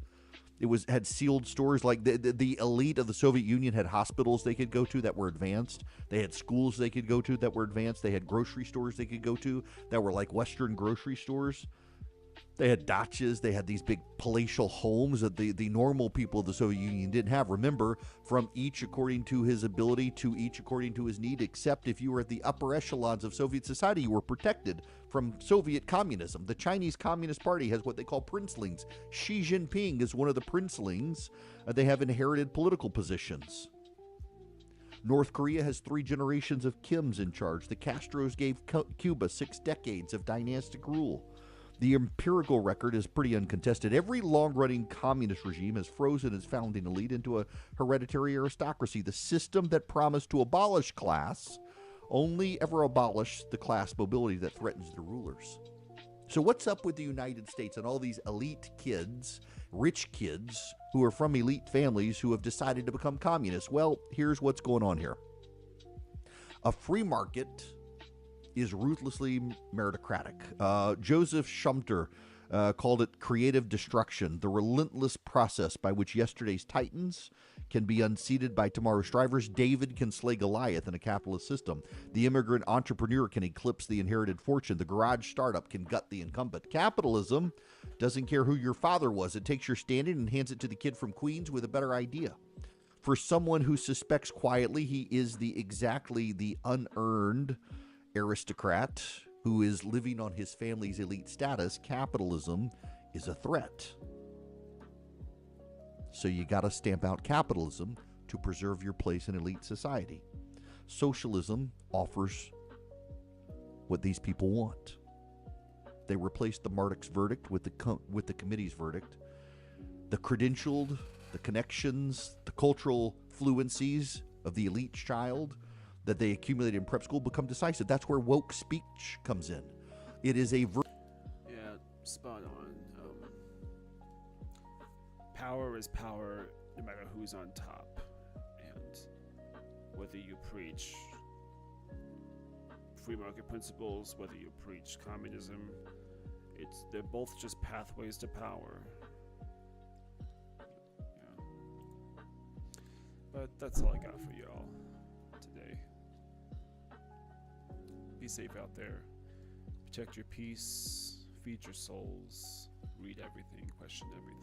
had sealed stores. Like the elite of the Soviet Union had hospitals they could go to that were advanced. They had schools they could go to that were advanced. They had grocery stores they could go to that were like Western grocery stores. They had dachas. They had these big palatial homes that the normal people of the Soviet Union didn't have. Remember, from each according to his ability to each according to his need, except if you were at the upper echelons of Soviet society, you were protected from Soviet communism. The Chinese Communist Party has what they call princelings. Xi Jinping is one of the princelings. They have inherited political positions. North Korea has 3 generations of Kims in charge. The Castros gave Cuba 6 decades of dynastic rule. The empirical record is pretty uncontested. Every long-running communist regime has frozen its founding elite into a hereditary aristocracy. The system that promised to abolish class only ever abolished the class mobility that threatens the rulers. So what's up with the United States and all these elite kids, rich kids, who are from elite families who have decided to become communists? Well, here's what's going on here. A free market is ruthlessly meritocratic. Joseph Schumpeter called it creative destruction, the relentless process by which yesterday's titans can be unseated by tomorrow's strivers. David can slay Goliath in a capitalist system. The immigrant entrepreneur can eclipse the inherited fortune. The garage startup can gut the incumbent. Capitalism doesn't care who your father was. It takes your standing and hands it to the kid from Queens with a better idea. For someone who suspects quietly he is exactly the unearned aristocrat who is living on his family's elite status, capitalism is a threat. So you got to stamp out capitalism to preserve your place in elite society. Socialism offers what these people want. They replaced the Marduk's verdict with the committee's verdict. The credentialed, the connections, the cultural fluencies of the elite child that they accumulate in prep school become decisive. That's where woke speech comes in. It is a yeah, spot on. Power is power no matter who's on top. And whether you preach free market principles, whether you preach communism, they're both just pathways to power. Yeah. But that's all I got for y'all today. Be safe out there. Protect your peace. Feed your souls. Read everything. Question everything.